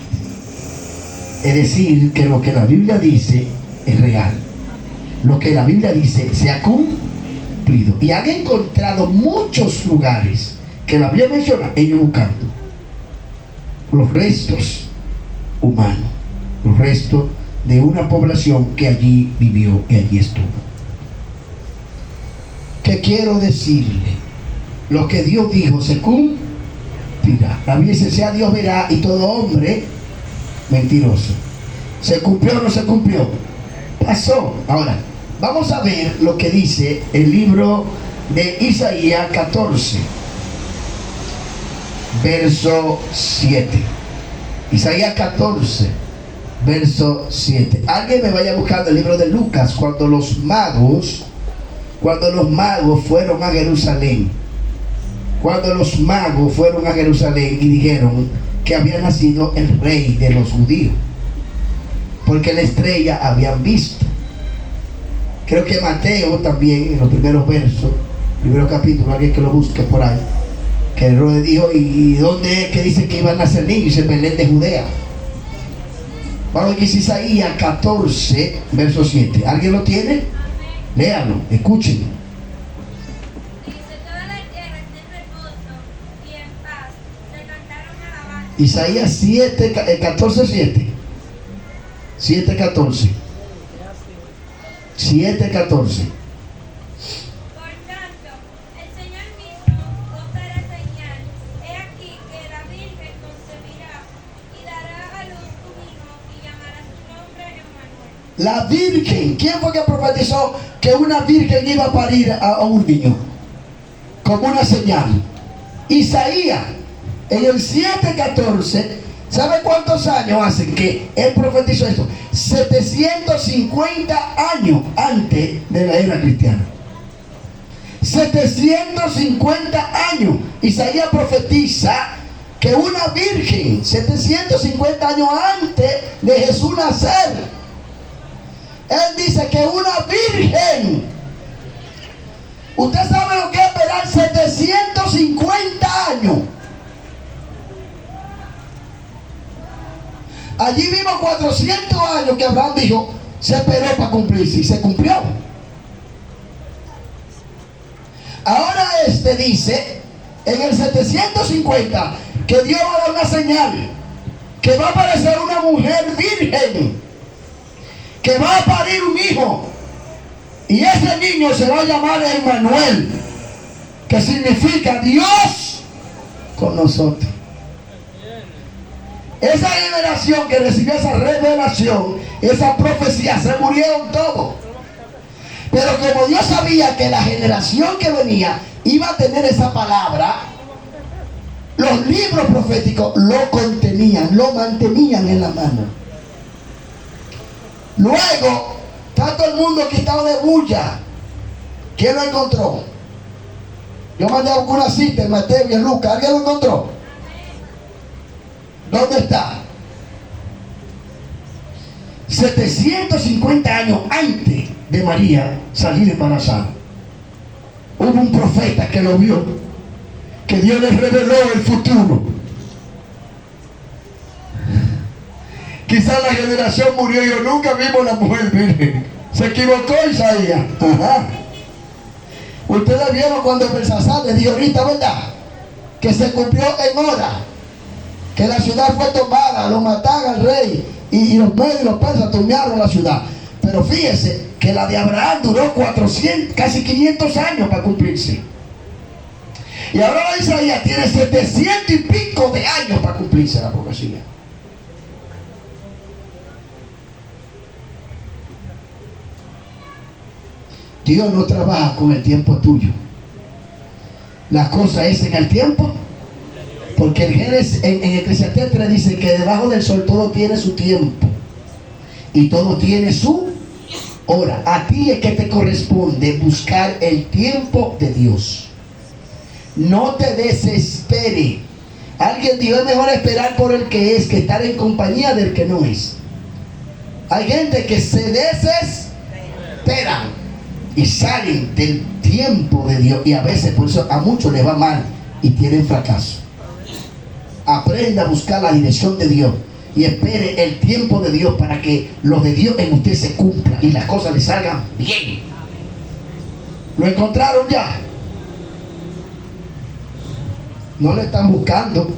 Es decir, que lo que la Biblia dice es real. Lo que la Biblia dice se ha cumplido. Y han encontrado muchos lugares que la Biblia menciona, ellos buscando los restos humanos, los restos de una población que allí vivió y allí estuvo. ¿Qué quiero decirle? Lo que Dios dijo se cumplirá. La Biblia dice, sea Dios verá y todo hombre mentiroso. ¿Se cumplió o no se cumplió? Pasó. Ahora, vamos a ver lo que dice el libro de Isaías 14, verso 7. Isaías 14, verso 7. Alguien me vaya buscando el libro de Lucas, cuando los magos fueron a Jerusalén. Cuando los magos fueron a Jerusalén y dijeron que había nacido el rey de los judíos, porque la estrella habían visto. Creo que Mateo también, en los primeros versos, primeros capítulos, alguien que lo busque por ahí, que Herodes dijo, ¿y dónde es que dice que iban a nacer niños? Y se Belén de Judea. Vamos a ver Isaías 14, verso 7. ¿Alguien lo tiene? Léalo, escúchenlo. Isaías 7, 14, 7. 7, 14. 7, 14. Por tanto, el Señor mismo os dará señal. He aquí que la Virgen concebirá y dará a luz un hijo y llamará su nombre Emmanuel. La Virgen, ¿quién fue que profetizó que una virgen iba a parir a un niño? Como una señal. Isaías, en el 7:14, ¿sabe cuántos años hacen que él profetizó esto? 750 años antes de la era cristiana. 750 años. Isaías profetiza que una virgen, 750 años antes de Jesús nacer, él dice que una virgen. ¿Usted sabe lo que es esperar 750 años? Allí vimos 400 años que Abraham dijo, se esperó para cumplirse y se cumplió. Ahora dice, en el 750, que Dios va a dar una señal, que va a aparecer una mujer virgen, que va a parir un hijo, y ese niño se va a llamar Emmanuel, que significa Dios con nosotros. Esa generación que recibió esa revelación, esa profecía, se murieron todos. Pero como Dios sabía que la generación que venía iba a tener esa palabra, los libros proféticos lo contenían, lo mantenían en la mano. Luego, está todo el mundo quitado de bulla. ¿Quién lo encontró? Yo mandé a buscar una cita en Mateo y en Lucas. ¿Alguien lo encontró? ¿Dónde está? 750 años antes de María salir embarazada, hubo un profeta que lo vio que Dios les reveló el futuro. Quizás la generación murió y yo nunca vimos la mujer virgen. Se equivocó Isaías. Ajá. Ustedes vieron cuando Belsasar le dijo ahorita, ¿verdad? Que se cumplió en hora. Que la ciudad fue tomada, lo mataron al rey. Y los medios y los persas tomaron la ciudad. Pero fíjese que la de Abraham duró 400, casi 500 años para cumplirse. Y ahora la de Isaías tiene 700 y pico de años para cumplirse la profecía. Dios no trabaja con el tiempo tuyo. La cosa es en el tiempo. Porque en Eclesiastés 3 dice que debajo del sol todo tiene su tiempo. Y todo tiene su hora. A ti es que te corresponde buscar el tiempo de Dios. No te desespere. Alguien dijo, es mejor esperar por el que es que estar en compañía del que no es. Hay gente que se desespera y salen del tiempo de Dios, y a veces por eso a muchos les va mal y tienen fracaso. Aprenda a buscar la dirección de Dios y espere el tiempo de Dios para que lo de Dios en usted se cumpla y las cosas le salgan bien. ¿Lo encontraron ya? No le están buscando.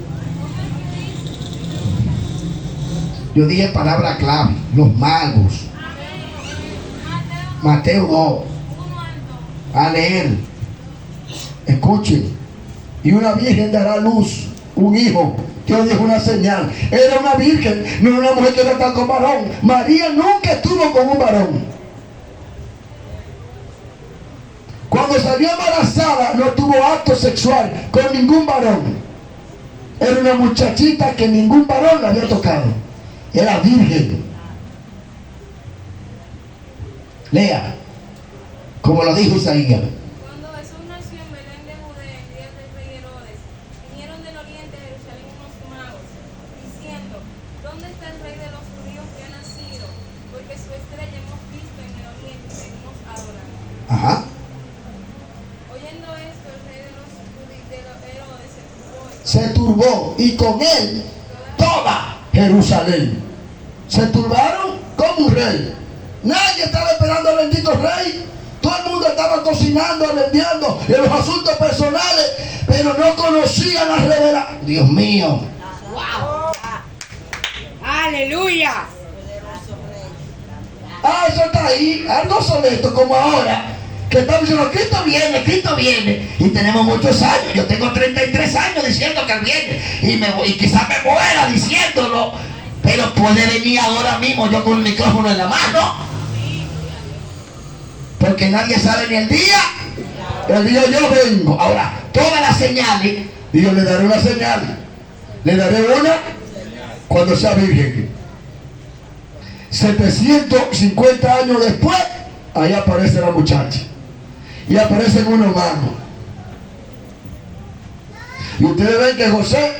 Yo dije palabra clave, los magos. Mateo 2. A leer. Escuchen. Y una virgen dará a luz un hijo. Dios dijo una señal. Era una virgen, no era una mujer que no está con varón. María nunca estuvo con un varón. Cuando salió embarazada no tuvo acto sexual con ningún varón. Era una muchachita que ningún varón la había tocado. Era virgen. Lea, como lo dijo Isaías. Cuando Jesús nació en Belén de Judea, en días del rey Herodes, vinieron del oriente de Jerusalén unos magos, diciendo, ¿dónde está el rey de los judíos que ha nacido? Porque su estrella hemos visto en el oriente y venimos a adorar. Ajá. Oyendo esto, el rey de los Herodes se turbó y con él toda Jerusalén. Se turbaron como un rey. Nadie estaba esperando al bendito rey. Todo el mundo estaba cocinando, vendiendo en los asuntos personales, pero no conocían la revelación. Dios mío. ¡Wow! ¡Aleluya! Eso está ahí, algo soleto como ahora, que estamos diciendo, Cristo viene, y tenemos muchos años. Yo tengo 33 años diciendo que Él viene, y quizás me muera diciéndolo, pero puede venir ahora mismo yo con el micrófono en la mano. Porque nadie sabe ni el día. El día yo vengo. Ahora, todas las señales, Dios le daré una señal. Le daré una cuando sea virgen. 750 años después, ahí aparece la muchacha. Y aparecen unos magos. Y ustedes ven que José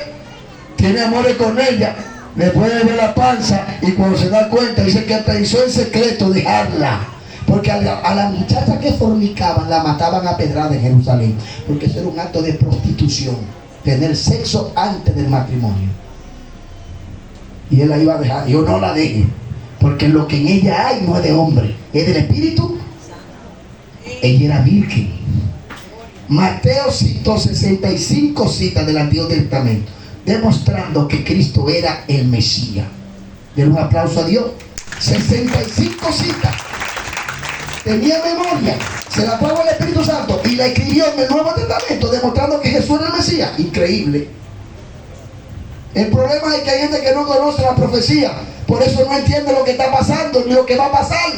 tiene amores con ella. Le puede ver la panza. Y cuando se da cuenta, dice que pensó en secreto dejarla. Porque a la muchacha que fornicaban la mataban a pedrada en Jerusalén. Porque eso era un acto de prostitución. Tener sexo antes del matrimonio. Y él la iba a dejar. Yo no la deje. Porque lo que en ella hay no es de hombre. Es del Espíritu. Ella era virgen. Mateo citó 65 citas del Antiguo Testamento, demostrando que Cristo era el Mesías. Den un aplauso a Dios. 65 citas. Tenía memoria, se la pagó el Espíritu Santo y la escribió en el Nuevo Testamento, demostrando que Jesús era el Mesías. Increíble. El problema es que hay gente que no conoce la profecía, por eso no entiende lo que está pasando ni lo que va a pasar.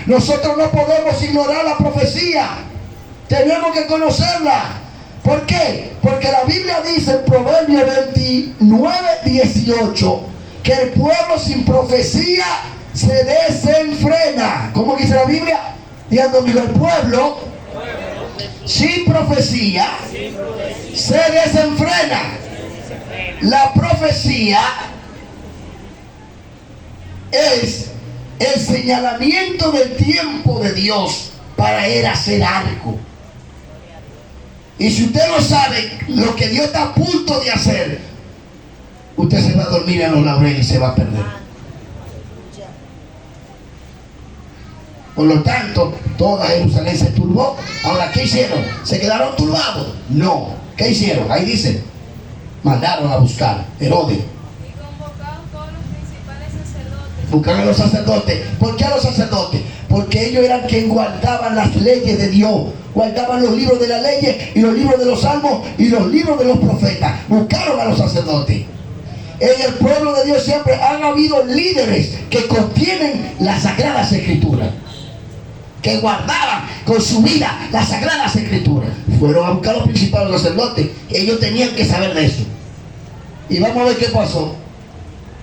Nosotros no podemos ignorar la profecía, tenemos que conocerla. ¿Por qué? Porque la Biblia dice en Proverbios 29:18 que el pueblo sin profecía se desenfrena. ¿Cómo dice la Biblia? Digan conmigo, el pueblo sin profecía se desenfrena. La profecía es el señalamiento del tiempo de Dios para Él hacer algo. Y si usted no sabe lo que Dios está a punto de hacer, usted se va a dormir en los laureles y se va a perder. Por lo tanto, toda Jerusalén se turbó. Ahora, ¿qué hicieron? ¿Se quedaron turbados? No. ¿Qué hicieron? Ahí dice, mandaron a buscar Herodes. Y convocaron todos los principales sacerdotes. Buscaron a los sacerdotes. ¿Por qué a los sacerdotes? Porque ellos eran quienes guardaban las leyes de Dios. Guardaban los libros de la ley y los libros de los salmos y los libros de los profetas. Buscaron a los sacerdotes. En el pueblo de Dios siempre han habido líderes que contienen las sagradas escrituras, que guardaban con su vida las sagradas escrituras. Fueron a buscar a los principales sacerdotes. Ellos tenían que saber de eso. Y vamos a ver qué pasó.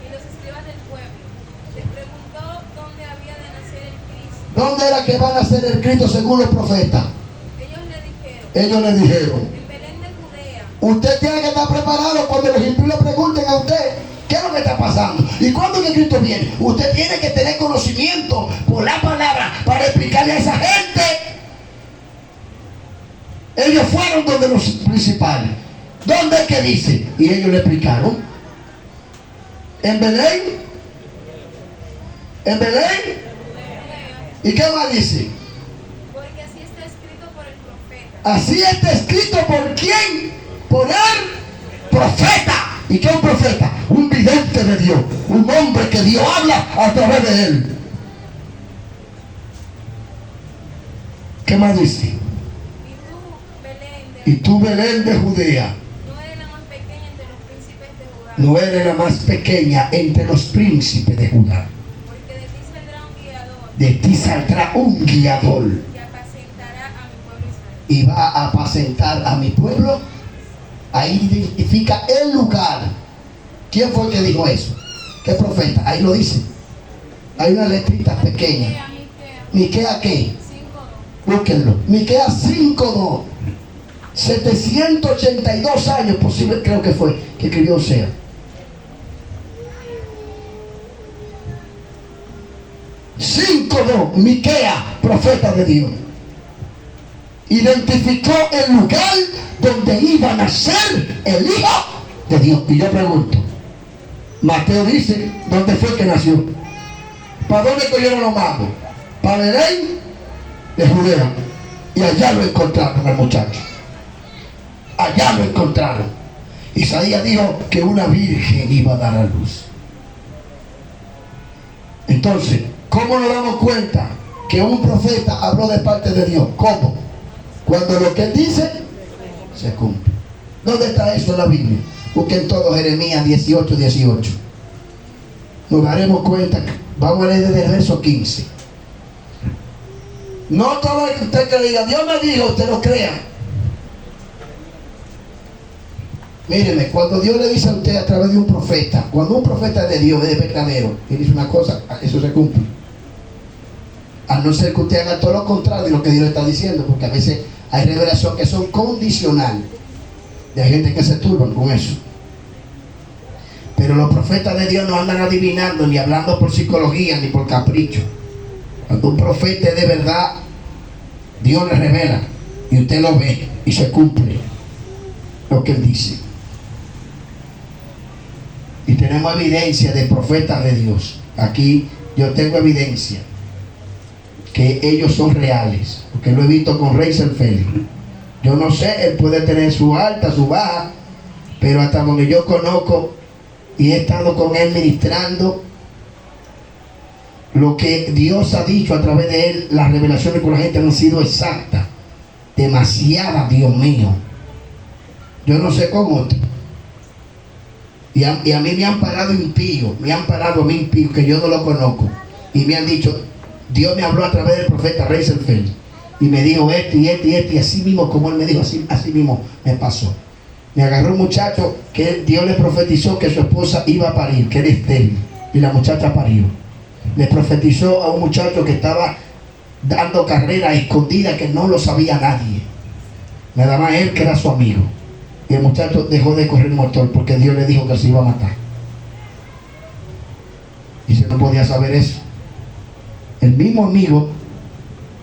Y los escribas del pueblo les preguntó dónde había de nacer el Cristo. ¿Dónde era que van a nacer el Cristo según los profetas? Ellos le dijeron, en Belén de Judea. usted tiene que estar preparado cuando los impíos le pregunten a usted qué es lo que está pasando y cuándo es que Cristo viene. Usted tiene que tener conocimiento por la palabra para explicarle a esa gente. Ellos fueron donde los principales. ¿Dónde es que dice? Y ellos le explicaron. En Belén. En Belén. ¿Y qué más dice? Porque así está escrito por el profeta. Así está escrito por quién? Por el profeta. ¿Y qué es un profeta? Un vidente de Dios. Un hombre que Dios habla a través de él. ¿Qué más dice? Y tú, Belén de Judea, no eres la más pequeña entre los príncipes de Judá. no eres la más pequeña entre los príncipes de Judá. Porque de ti saldrá un guiador. De ti saldrá un guiador. Y apacentará a mi pueblo Israel. Y va a apacentar a mi pueblo. Ahí identifica el lugar. ¿Quién fue el que dijo eso? ¿Qué profeta? Ahí lo dice. Hay una letrita pequeña. ¿Miquea qué? 5:2. Búsquenlo. Miquea 5:2. 782 años posible, creo que fue, que escribió Osea. Miquea, profeta de Dios, identificó el lugar donde iba a nacer el Hijo de Dios. Y yo pregunto, Mateo dice, ¿dónde fue que nació? ¿Para dónde cogieron los magos? Para Belén de Judea. Y allá lo encontraron al muchacho. Allá lo encontraron. Isaías dijo que una virgen iba a dar a luz. Entonces, ¿cómo nos damos cuenta que un profeta habló de parte de Dios? ¿Cómo? Cuando lo que él dice se cumple. ¿Dónde está eso en la Biblia? Busquen todo Jeremías 18:18. Nos daremos cuenta. Vamos a leer desde el verso 15. No todo el que usted que diga Dios me dijo, usted lo crea. Míreme, cuando Dios le dice a usted a través de un profeta, cuando un profeta de Dios es verdadero y dice una cosa, eso se cumple. A no ser que usted haga todo lo contrario de lo que Dios le está diciendo, porque a veces hay revelaciones que son condicionales. Y hay gente que se turban con eso. Pero los profetas de Dios no andan adivinando, ni hablando por psicología, ni por capricho. Cuando un profeta es de verdad, Dios le revela y usted lo ve y se cumple lo que él dice. Y tenemos evidencia de profetas de Dios. Aquí yo tengo evidencia que ellos son reales, porque lo he visto con Reisel Félix. Yo no sé, él puede tener su alta, su baja, pero hasta donde yo conozco y he estado con él ministrando, lo que Dios ha dicho a través de él, las revelaciones con la gente han sido exactas, demasiadas, Dios mío. Yo no sé cómo. Y a mí me han parado impíos, me han parado a mí impíos que yo no lo conozco. Y me han dicho, Dios me habló a través del profeta Reisel Félix. Y me dijo esto y esto y esto. Y así mismo, como él me dijo, así mismo me pasó. Me agarró un muchacho que Dios le profetizó que su esposa iba a parir, que era estéril. Y la muchacha parió. Le profetizó a un muchacho que estaba dando carrera escondida que no lo sabía nadie. Nada más él que era su amigo. Y el muchacho dejó de correr motor porque Dios le dijo que se iba a matar. Y se no podía saber eso. El mismo amigo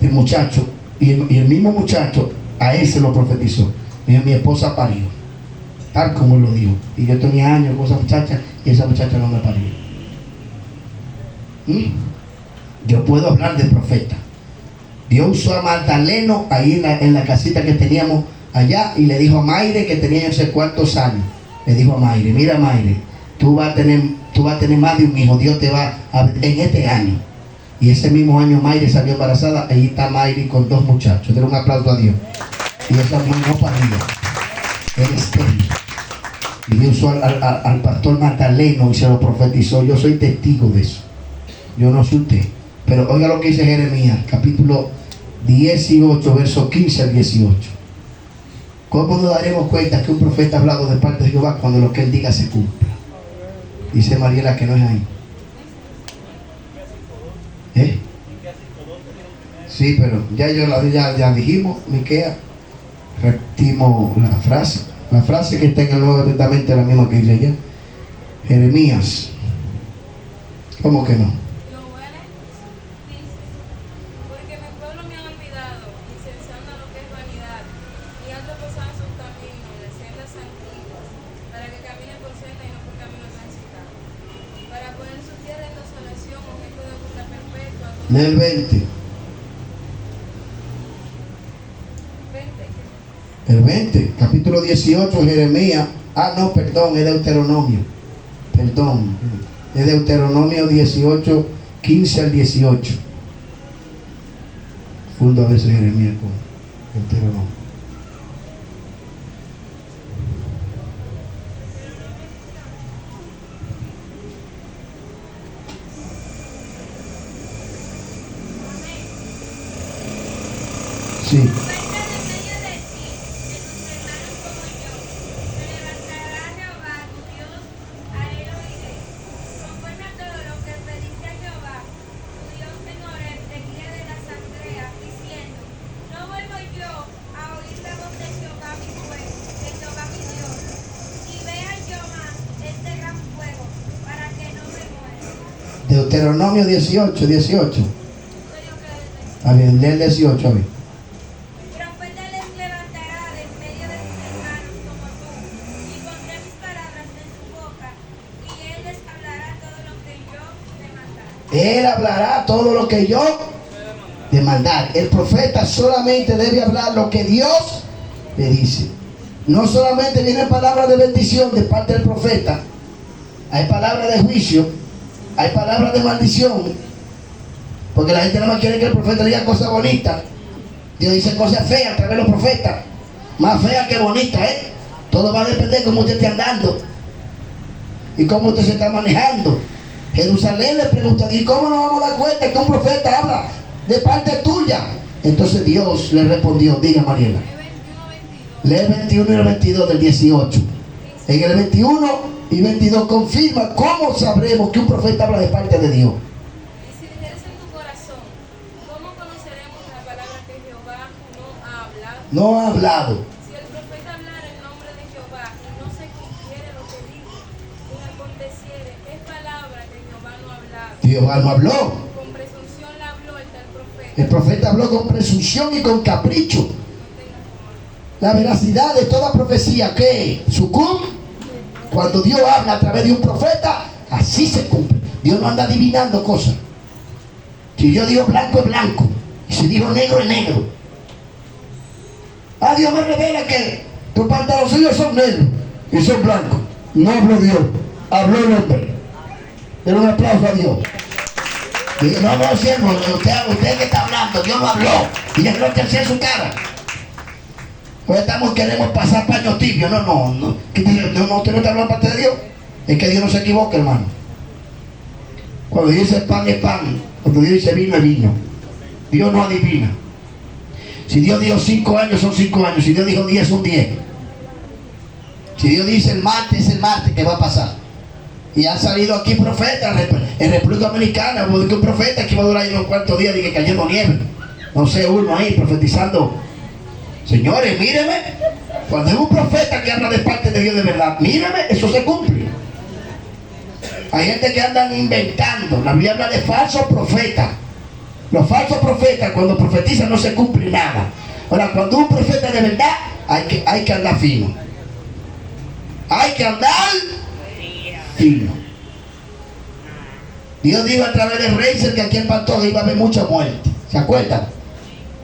del muchacho y el mismo muchacho a él se lo profetizó. Mi esposa parió, tal como él lo dijo. Y yo tenía años con esa muchacha y esa muchacha no me parió. Yo puedo hablar de profeta. Dios usó a Magdaleno ahí en la casita que teníamos allá y le dijo a Mayre, que tenía no sé cuántos años, le dijo a Mayre: mira Mayre, tú vas a tener más de un hijo, Dios te va a en este año. Y ese mismo año Mayre salió embarazada. Ahí está Mayre con 2 muchachos. Denle un aplauso a Dios. Y esa mujer no parió, era estéril. Y Dios usó al pastor Magdaleno y se lo profetizó. Yo soy testigo de eso. Yo no soy usted. Pero oiga lo que dice Jeremías, capítulo 18, versos 15 al 18. ¿Cómo nos daremos cuenta que un profeta ha hablado de parte de Jehová cuando lo que él diga se cumpla? Dice Mariela que no es ahí. Sí, pero ya dijimos, Miqueas, repetimos la frase. La frase que está en el Nuevo Testamento es la misma que dice allá. Jeremías. ¿Cómo que no? Porque mi pueblo me ha olvidado, incendiando lo que es vanidad, y han tropezado sus caminos, de sendas antiguas, para que caminen por senda y no por camino transitado, para poner su tierra en desolación, objeto de burla perpetua. Lee el 20. El 20, capítulo 18, Jeremías. No, perdón, es Deuteronomio. Perdón, es Deuteronomio 18, 15 al 18. Fundo a veces Jeremías con Deuteronomio. Sí. Deuteronomio 18, 18. A ver, lee el 18, a ver. Profeta les levantará de en medio de sus hermanos como tú, y pondré mis palabras en su boca, y él les hablará todo lo que yo demandaré. Él hablará todo lo que yo demandar. El profeta solamente debe hablar lo que Dios le dice. No solamente vienen palabras de bendición de parte del profeta, hay palabras de juicio, hay palabras de maldición, porque la gente nada más quiere que el profeta diga cosas bonitas. Dios dice cosas feas a través de los profetas, más feas que bonitas, Todo va a depender de cómo usted esté andando y cómo usted se está manejando. Jerusalén le pregunta: ¿y cómo nos vamos a dar cuenta que un profeta habla de parte tuya? Entonces Dios le respondió. Diga, Mariela. Lee el 21 y el 22 del 18. En el 21 y 22 confirma cómo sabremos que un profeta habla de parte de Dios. Y si dijeres en tu corazón, ¿cómo conoceremos la palabra que Jehová no ha hablado? No ha hablado. Si el profeta hablara en nombre de Jehová y no se cumpliere lo que dijo, y aconteciere, es palabra que Jehová no ha hablado. Jehová no habló. Con presunción la habló el tal profeta. El profeta habló con presunción y con capricho. La veracidad de toda profecía que sucumbe cuando Dios habla a través de un profeta, así se cumple. Dios no anda adivinando cosas. Si Dios dijo blanco es blanco, y si dijo negro es negro. Dios me revela que tus pantaloncillos son negros y son blancos. No habló Dios, habló el hombre. Denle un aplauso a Dios. Digo: no, siervo, usted que está hablando, Dios lo habló y ya no te hacía su cara. Pues queremos pasar paño tibio. No. Usted no está hablando parte de Dios. Es que Dios no se equivoca, hermano. Cuando dice pan es pan, cuando Dios dice vino es vino. Dios no adivina. Si Dios dijo 5 años, son 5 años. Si Dios dijo 10, son 10. Si Dios dice el martes, es el martes que va a pasar. Y ha salido aquí profetas en República Dominicana, un profeta que va a durar unos cuantos días y que cayendo nieve. No sé, uno ahí profetizando. Señores, míreme, cuando es un profeta que habla de parte de Dios de verdad, míreme, eso se cumple. Hay gente que andan inventando. La Biblia habla de falsos profetas. Los falsos profetas, cuando profetizan, no se cumple nada. Ahora, cuando un profeta de verdad, hay que andar fino. Hay que andar fino. Dios dijo a través de Reiser que aquí en Pantoja iba a haber mucha muerte. ¿Se acuerdan?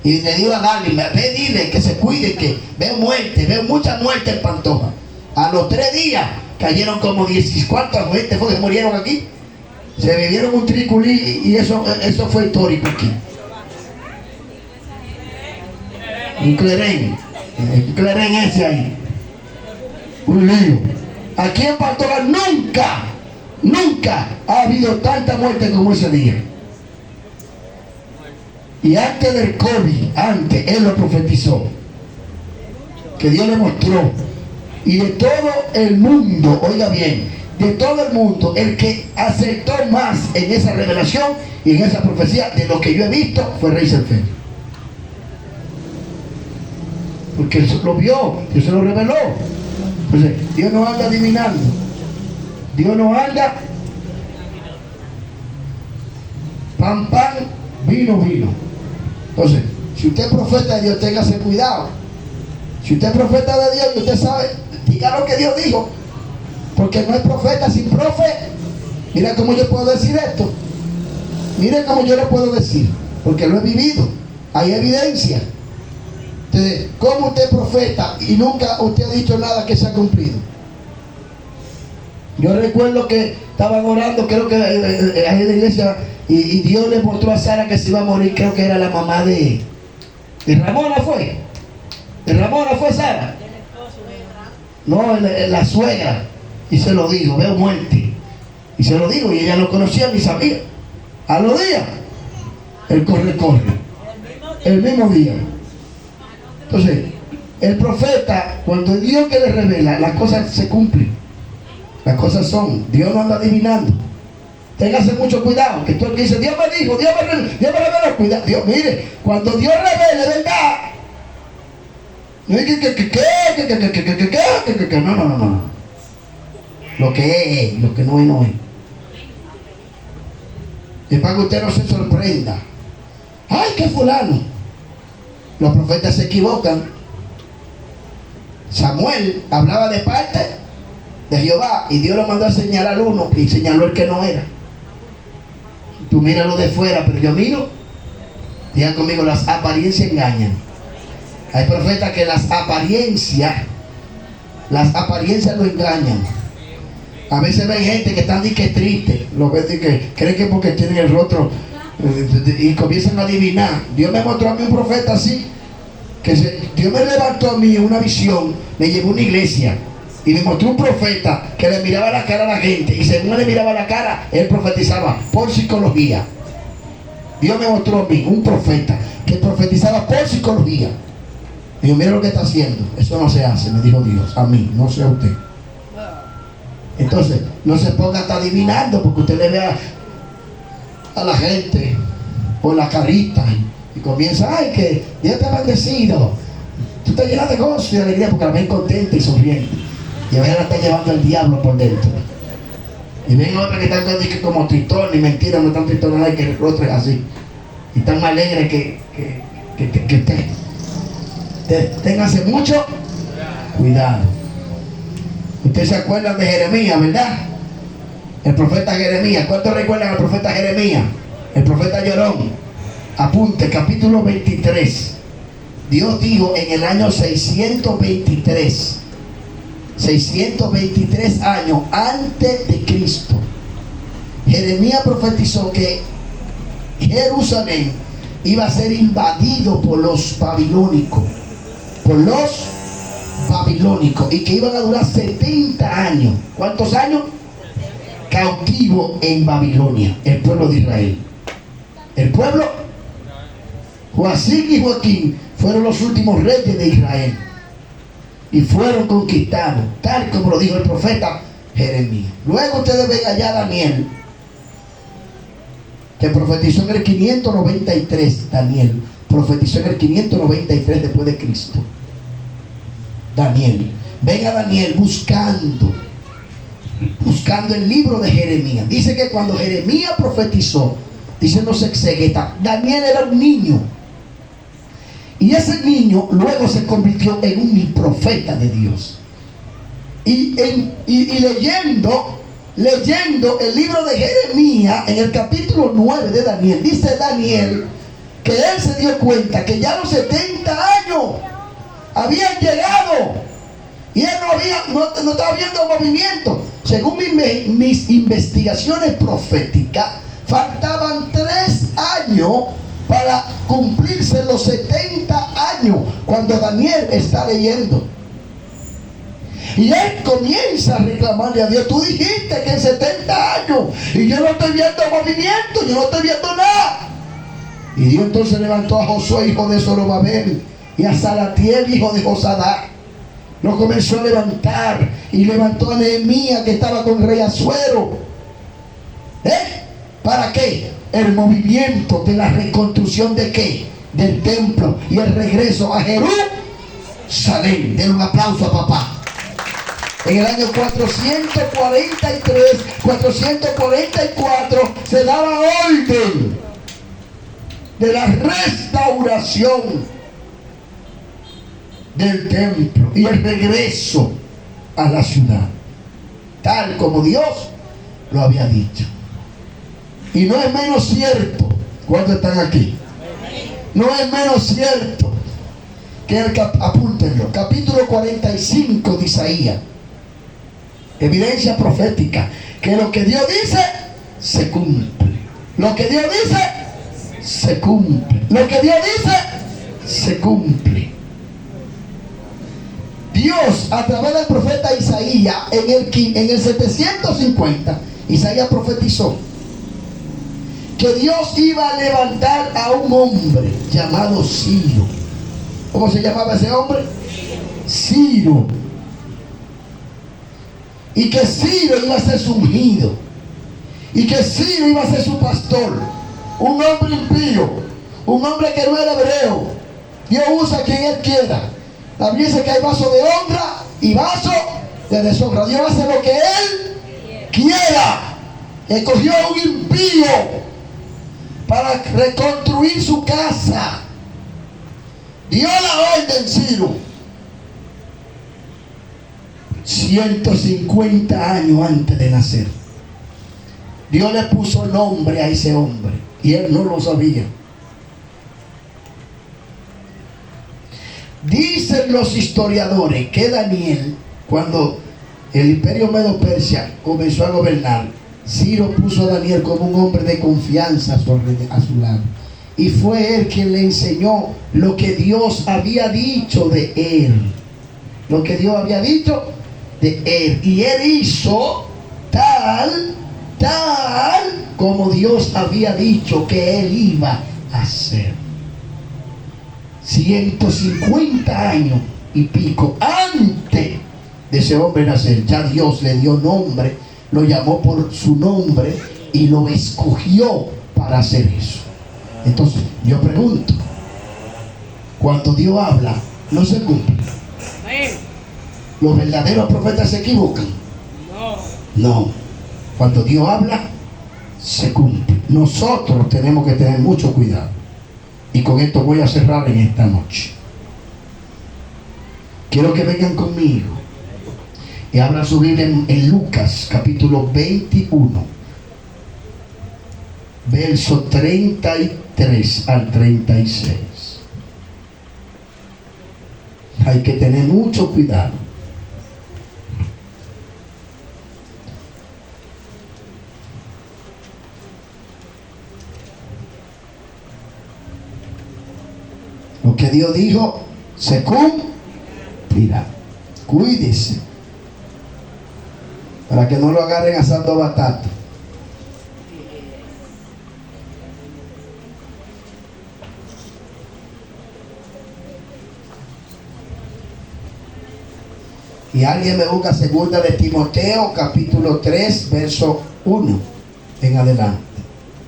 Y le dijo a Dani, ve, dile que se cuide, que veo muerte, veo mucha muerte en Pantoja. A los 3 días cayeron como 10, ¿cuántas gente fue que murieron aquí? Se bebieron un triculí y eso fue histórico aquí. Un clerén ese ahí. Un lío. Aquí en Pantoja nunca ha habido tanta muerte como ese día. Y antes del COVID, él lo profetizó. Que Dios le mostró. Y de todo el mundo, oiga bien, de todo el mundo, el que acertó más en esa revelación y en esa profecía de lo que yo he visto fue Reiser Félix. Porque él lo vio, Dios se lo reveló. Entonces, Dios no anda adivinando. Dios no anda pan, vino. Entonces, si usted es profeta de Dios, téngase cuidado. Si usted es profeta de Dios y usted sabe, diga lo que Dios dijo. Porque no hay profeta sin profe. Mira cómo yo puedo decir esto. Miren cómo yo lo puedo decir. Porque lo he vivido. Hay evidencia. Entonces, ¿cómo usted es profeta y nunca usted ha dicho nada que se ha cumplido? Yo recuerdo que estaban orando, creo que ahí en la iglesia, y Dios le mostró a Sara que se iba a morir, creo que era la mamá de Ramona fue. ¿De Ramona fue Sara? No, la suegra. Y se lo dijo, veo muerte. Y se lo dijo, y ella no conocía ni sabía. A los días, él corre. El mismo día. Entonces, el profeta, cuando Dios que le revela, las cosas se cumplen. Las cosas son. Dios no anda adivinando. Téngase mucho cuidado. Que tú el que dice, Dios me dijo, Dios me reveló. Cuidado. Dios, mire, cuando Dios revele, ¿verdad? No es que no. Lo que es, lo que no es. Es para que usted no se sorprenda. Ay, que fulano. Los profetas se equivocan. Samuel hablaba de parte de Jehová y Dios lo mandó a señalar al uno y señaló el que no era. Tú míralo de fuera, pero yo miro. Digan conmigo, las apariencias engañan. Hay profetas que las apariencias lo engañan. A veces ven gente que están triste, lo ven que creen que porque tienen el rostro y comienzan a adivinar. Dios me mostró a mí un profeta así, Dios me levantó a mí una visión, me llevó a una iglesia y me mostró un profeta que le miraba la cara a la gente y según él le miraba la cara, él profetizaba por psicología. Dios me mostró a mí un profeta que profetizaba por psicología. Y yo, mira lo que está haciendo. Eso no se hace, me dijo Dios. A mí, no sé a usted. Entonces, no se ponga hasta adivinando, porque usted le ve a la gente por la carita y comienza, ay, que Dios te ha bendecido. Tú estás llena de gozo y de alegría porque la ven contenta y sonriente. Y a veces la está llevando el diablo por dentro. Y ven otros que están como tristón y mentira, no están tristón nada, que el rostro es así. Y están más alegres que usted. Ténganse mucho cuidado. Ustedes se acuerdan de Jeremías, ¿verdad? El profeta Jeremías. ¿Cuántos recuerdan al profeta Jeremías? El profeta llorón. Apunte, capítulo 23. Dios dijo en el año 623 años antes de Cristo, Jeremías profetizó que Jerusalén iba a ser invadido por los babilónicos. Y que iban a durar 70 años. ¿Cuántos años? Cautivo en Babilonia, el pueblo de Israel. El pueblo, Joacim y Joaquín fueron los últimos reyes de Israel y fueron conquistados, tal como lo dijo el profeta Jeremías. Luego ustedes ven allá a Daniel, que profetizó en el 593. Daniel profetizó en el 593 después de Cristo. Daniel, ven a Daniel buscando el libro de Jeremías. Dice que cuando Jeremías profetizó, dice no se exegeta, Daniel era un niño. Y ese niño luego se convirtió en un profeta de Dios. Y leyendo el libro de Jeremías, en el capítulo 9 de Daniel, dice Daniel que él se dio cuenta que ya los 70 años habían llegado y él no estaba viendo movimiento. Según mis investigaciones proféticas, faltaban 3 años para cumplirse los 70 años cuando Daniel está leyendo. Y él comienza a reclamarle a Dios: tú dijiste que en 70 años y yo no estoy viendo movimiento, yo no estoy viendo nada. Y Dios entonces levantó a Josué, hijo de Zorobabel, y a Salatiel, hijo de Josadá. Lo comenzó a levantar, y levantó a Nehemías, que estaba con el rey Asuero. ¿Para qué? El movimiento de la reconstrucción de qué? Del templo y el regreso a Jerusalén. Denle un aplauso a papá. En el año 443, 444 se daba orden de la restauración del templo y el regreso a la ciudad, tal como Dios lo había dicho. Y no es menos cierto, ¿cuántos están aquí? No es menos cierto que apúntenlo, capítulo 45 de Isaías, evidencia profética, que lo que Dios dice se cumple. Lo que Dios dice se cumple. Lo que Dios dice se cumple. Dios, a través del profeta Isaías, en el 750, Isaías profetizó que Dios iba a levantar a un hombre llamado Ciro. ¿Cómo se llamaba ese hombre? Ciro. Y que Ciro iba a ser su ungido, y que Ciro iba a ser su pastor. Un hombre impío, un hombre que no era hebreo. Dios usa a quien Él quiera. También dice que hay vaso de honra y vaso de deshonra. Dios hace lo que Él quiera. Escogió a un impío para reconstruir su casa. Dio la orden Ciro. 150 años antes de nacer, Dios le puso nombre a ese hombre y él no lo sabía. Dicen los historiadores que Daniel, cuando el imperio Medo-Persia comenzó a gobernar, Ciro puso a Daniel como un hombre de confianza a su lado. Y fue él quien le enseñó lo que Dios había dicho de él. Lo que Dios había dicho de él. Y él hizo tal como Dios había dicho que él iba a hacer. 150 años y pico antes de ese hombre nacer, ya Dios le dio nombre, lo llamó por su nombre y lo escogió para hacer eso. Entonces yo pregunto, cuando Dios habla, no se cumple. ¿Los verdaderos profetas se equivocan? No. Cuando Dios habla, se cumple. Nosotros tenemos que tener mucho cuidado. Y con esto voy a cerrar en esta noche. Quiero que vengan conmigo y abran su Biblia en Lucas capítulo 21, verso 33 al 36. Hay que tener mucho cuidado. Lo que Dios dijo se cumplirá. Cuídese para que no lo agarren asando batata. Y alguien me busca segunda de Timoteo capítulo 3 verso 1 en adelante.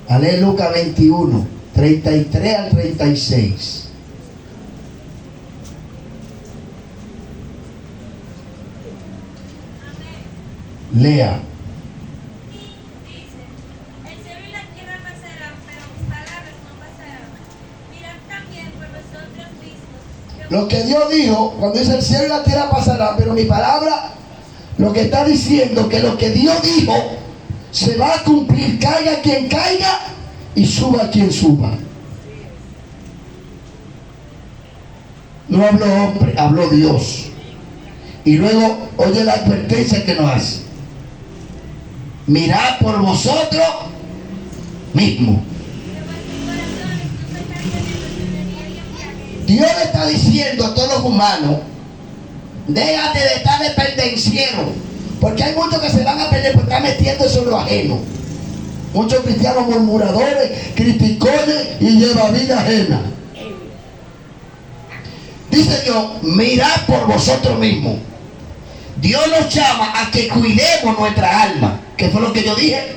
A leer Lucas 21 33 al 36. Lea. Dice: el cielo y la tierra pasarán, pero mis palabras no pasarán. Mirad también, pues vosotros Lo que Dios dijo, cuando dice el cielo y la tierra pasarán, pero mi palabra, lo que está diciendo que lo que Dios dijo se va a cumplir, caiga quien caiga y suba quien suba. No habló hombre, habló Dios. Y luego oye la advertencia que nos hace: mirad por vosotros mismos. Dios le está diciendo a todos los humanos: déjate de estar dependenciero, porque hay muchos que se van a perder por estar metiéndose en lo ajeno. Muchos cristianos murmuradores, criticones y lleva vida ajena. Dice Dios: mirad por vosotros mismos. Dios nos llama a que cuidemos nuestra alma, que fue lo que yo dije,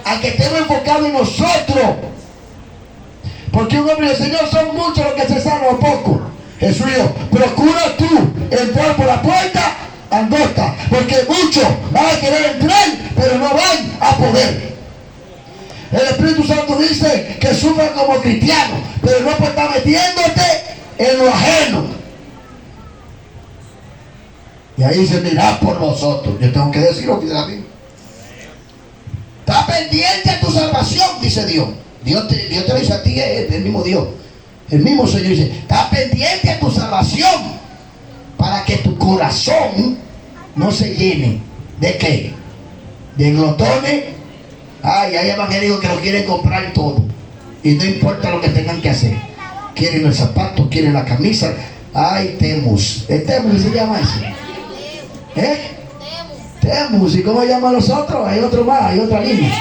a que estemos enfocados en nosotros. Porque un hombre del Señor son muchos los que se salvan, o pocos. Jesús dijo: procura tú entrar por la puerta angosta, porque muchos van a querer entrar, pero no van a poder. El Espíritu Santo dice que sufran como cristianos, pero no por estar metiéndote en lo ajeno. Y ahí dice: mirad por vosotros. Yo tengo que decir lo que dice la Biblia. Está pendiente a tu salvación, dice Dios. Dios te lo dice a ti, es el mismo Dios. El mismo Señor dice: está pendiente a tu salvación, para que tu corazón no se llene. ¿De qué? De glotones. Ay, hay evangélicos que lo quieren comprar todo, y no importa lo que tengan que hacer. Quieren el zapato, quieren la camisa. Ay, Temus. ¿Es Temus que se llama eso? Temus. ¿Y cómo llaman los otros? Hay otro más, hay otra línea.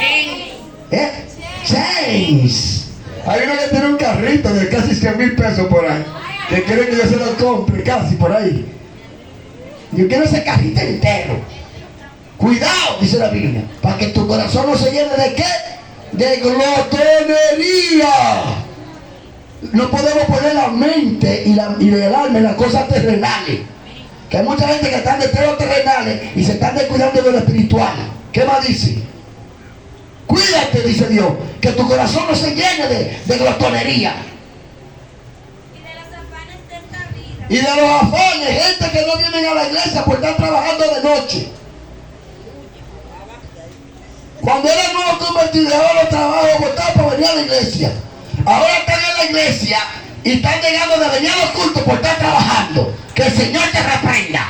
Chains. Hay uno que tiene un carrito de casi 100,000 pesos por ahí, que quiere que yo se lo compre, casi por ahí. Yo quiero ese carrito entero. Cuidado, dice la Biblia, para que tu corazón no se llene de ¿qué? De glotonería. No podemos poner la mente y el alma en las cosas terrenales. Que hay mucha gente que están detrás de los terrenales y se están descuidando de lo espiritual. ¿Qué más dice? Cuídate, dice Dios, que tu corazón no se llene de glotonería. Y de los afanes de esta vida. Y de los afanes, gente que no vienen a la iglesia por estar trabajando de noche. Cuando eran nuevos convertidos, ahora los trabajos por estar para venir a la iglesia. Ahora están en la iglesia y están llegando de venir a los cultos por estar trabajando. Que el Señor te reprenda.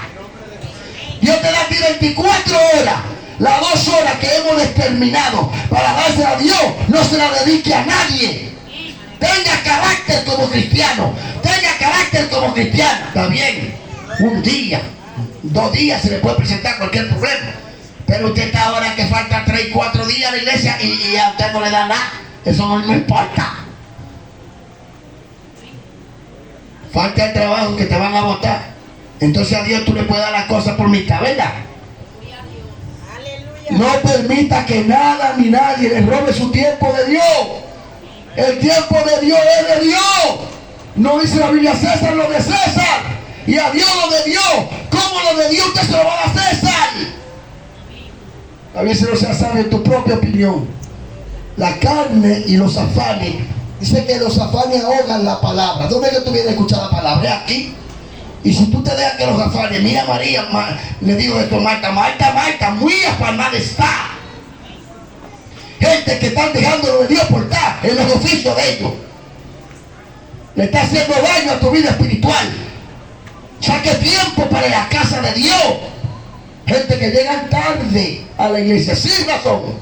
Dios te da a ti 24 horas. Las 2 horas que hemos determinado para darse a Dios, no se la dedique a nadie. Tenga carácter como cristiano. Tenga carácter como cristiana. Está bien. Un día, 2 días se le puede presentar cualquier problema. Pero usted está ahora que falta 3 y 4 días a la iglesia y a usted no le da nada. Eso no importa. Falta el trabajo que te van a votar. Entonces a Dios tú le puedes dar las cosas por mitad, ¿verdad? No permita que nada ni nadie le robe su tiempo de Dios. El tiempo de Dios es de Dios. No dice la Biblia: César lo de César y a Dios lo de Dios. ¿Cómo lo de Dios usted se lo va a dar a César? A veces no se sabe en tu propia opinión. La carne y los afanes. Dice que los afanes ahogan la palabra. ¿Dónde es que tú vienes a escuchar la palabra? ¿Es aquí? Y si tú te dejas que los afanes, mira María, le digo esto, Marta, muy afanada está. Gente que están dejando lo de Dios por estar en los oficios de ellos. Le está haciendo daño a tu vida espiritual. Saque tiempo para la casa de Dios. Gente que llegan tarde a la iglesia, sin razón.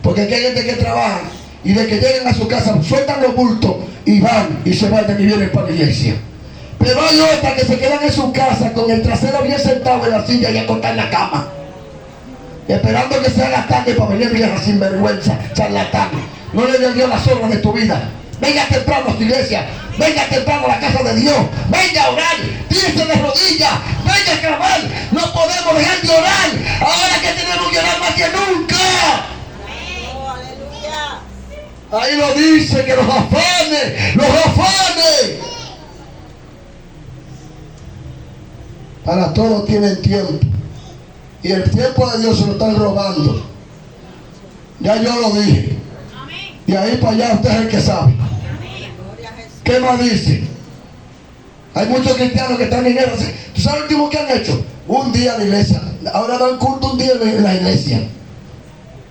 Porque aquí hay gente que trabaja y de que lleguen a su casa sueltan los bultos y van y se vayan y vienen para la iglesia. Pero hay otras que se quedan en su casa con el trasero bien sentado en la silla y acostado en la cama, esperando que sea la tarde para venir vieja sin vergüenza, charlatán. No le des Dios las obras de tu vida. Venga temprano a tu iglesia, venga temprano a la casa de Dios, venga a orar, tírese de rodillas, venga a clamar. No podemos dejar de orar ahora que tenemos que orar más que nunca. Ahí lo dice, que los afanes. Para todos tienen tiempo. Y el tiempo de Dios se lo están robando. Ya yo lo dije. Y ahí para allá usted es el que sabe. ¿Qué más dice? Hay muchos cristianos que están en guerra. ¿Tú sabes lo último que han hecho? Un día a la iglesia. Ahora dan culto un día en la iglesia.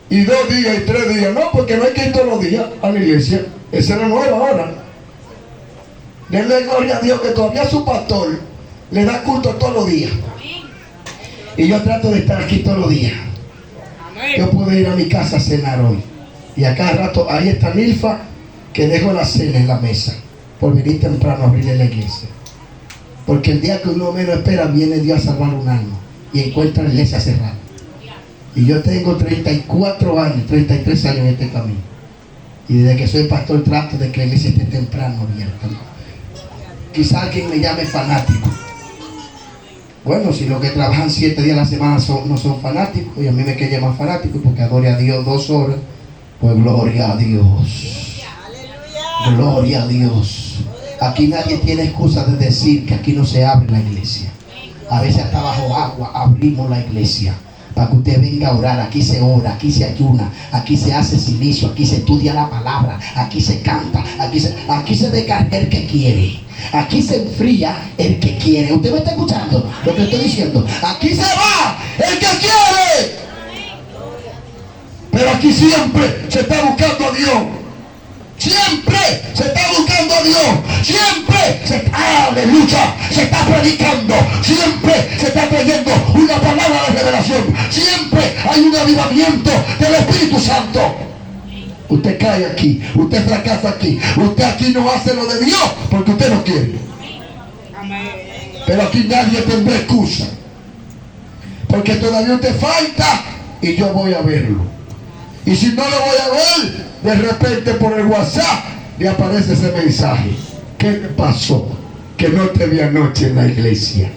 Y 2 días y 3 días. No, porque no hay que ir todos los días a la iglesia. Esa es la nueva ahora. Denle gloria a Dios que todavía su pastor le da culto todos los días. Y yo trato de estar aquí todos los días. Yo pude ir a mi casa a cenar hoy. Y a cada rato, ahí está Nilfa, que dejo la cena en la mesa. Por venir temprano a abrirle la iglesia. Porque el día que uno menos espera, viene Dios a salvar un alma. Y encuentra la iglesia cerrada. Y yo tengo 34 años, 33 años en este camino. Y desde que soy pastor trato de que la iglesia esté temprano abierta. Quizás alguien me llame fanático. Bueno, si los que trabajan 7 días a la semana no son fanáticos, y a mí me quieren llamar fanático porque adore a Dios 2 horas, pues gloria a Dios. Gloria a Dios. Aquí nadie tiene excusa de decir que aquí no se abre la iglesia. A veces hasta bajo agua abrimos la iglesia para que usted venga a orar. Aquí se ora, aquí se ayuna, aquí se hace silicio, aquí se estudia la palabra, aquí se canta, aquí se descarga el que quiere, aquí se enfría el que quiere. ¿Usted me está escuchando lo que estoy diciendo? Aquí se va el que quiere. Pero aquí siempre se está buscando a Dios. Siempre se está buscando a Dios. Siempre se está, aleluya, se está predicando. Siempre se está trayendo una palabra de revelación. Siempre hay un avivamiento del Espíritu Santo. Usted cae aquí, usted fracasa aquí, usted aquí no hace lo de Dios porque usted no quiere. Pero aquí nadie tendrá excusa, porque todavía usted falta y yo voy a verlo. Y si no lo voy a ver, de repente por el WhatsApp le aparece ese mensaje. ¿Qué me pasó? Que no te vi anoche en la iglesia.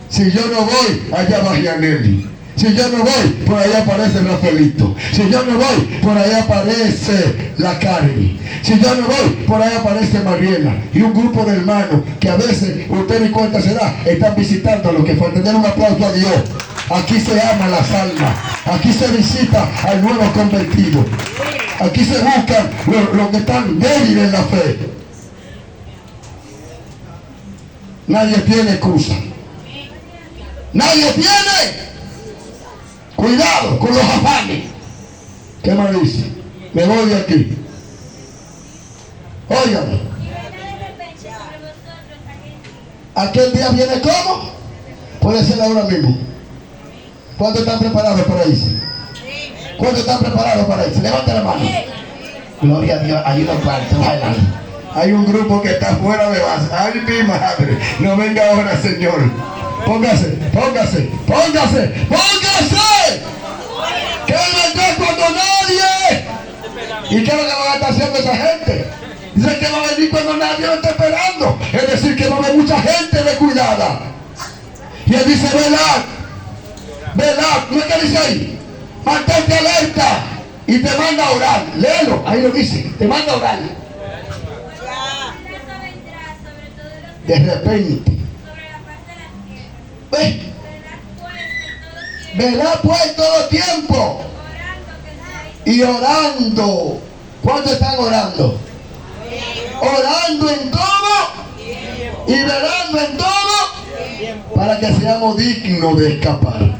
Si yo no voy, allá va Gianelli. Si yo no voy, por allá aparece Rafaelito. Si yo no voy, por allá aparece la Cari. Si yo no voy, por allá aparece Mariela. Y un grupo de hermanos que a veces, usted ni cuenta se da, están visitando a los que faltan. Den un aplauso a Dios. Aquí se ama las almas. Aquí se visita al nuevo convertido. Aquí se buscan los que están débiles en la fe. Nadie tiene excusa. Nadie tiene. Cuidado con los afanes. ¿Qué me dice? Me voy de aquí. Óigame. Aquel día viene ¿cómo? Puede ser ahora mismo. ¿Cuántos están preparados para irse? ¿Cuántos están preparados para irse? Levante la mano. Gloria a Dios. Hay unos cuantos. Hay un grupo que está fuera de base. Ay, mi madre. No venga ahora, Señor. Póngase, póngase, póngase, póngase. ¿Qué vendrá cuando nadie? ¿Y qué es lo que va a estar haciendo esa gente? Dice que va a venir cuando nadie lo está esperando. Es decir, que va a haber mucha gente descuidada. Y él dice, velad, velad. ¿No es que dice ahí? Mantente alerta. Y te manda a orar. Léelo, ahí lo dice. Te manda a orar. De repente. Velad pues todo tiempo. Y orando. ¿Cuántos están orando? Orando en todo. Y velando en todo. Para que seamos dignos de escapar.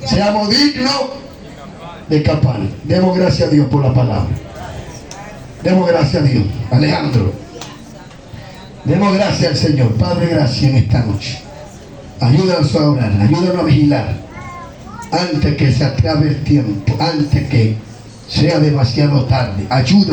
Seamos dignos de escapar. Demos gracias a Dios por la palabra. Demos gracias a Dios. Alejandro. Demos gracias al Señor. Padre, gracias en esta noche. Ayúdanos a orar, ayúdanos a vigilar antes que se acabe el tiempo, antes que sea demasiado tarde. Ayúdanos.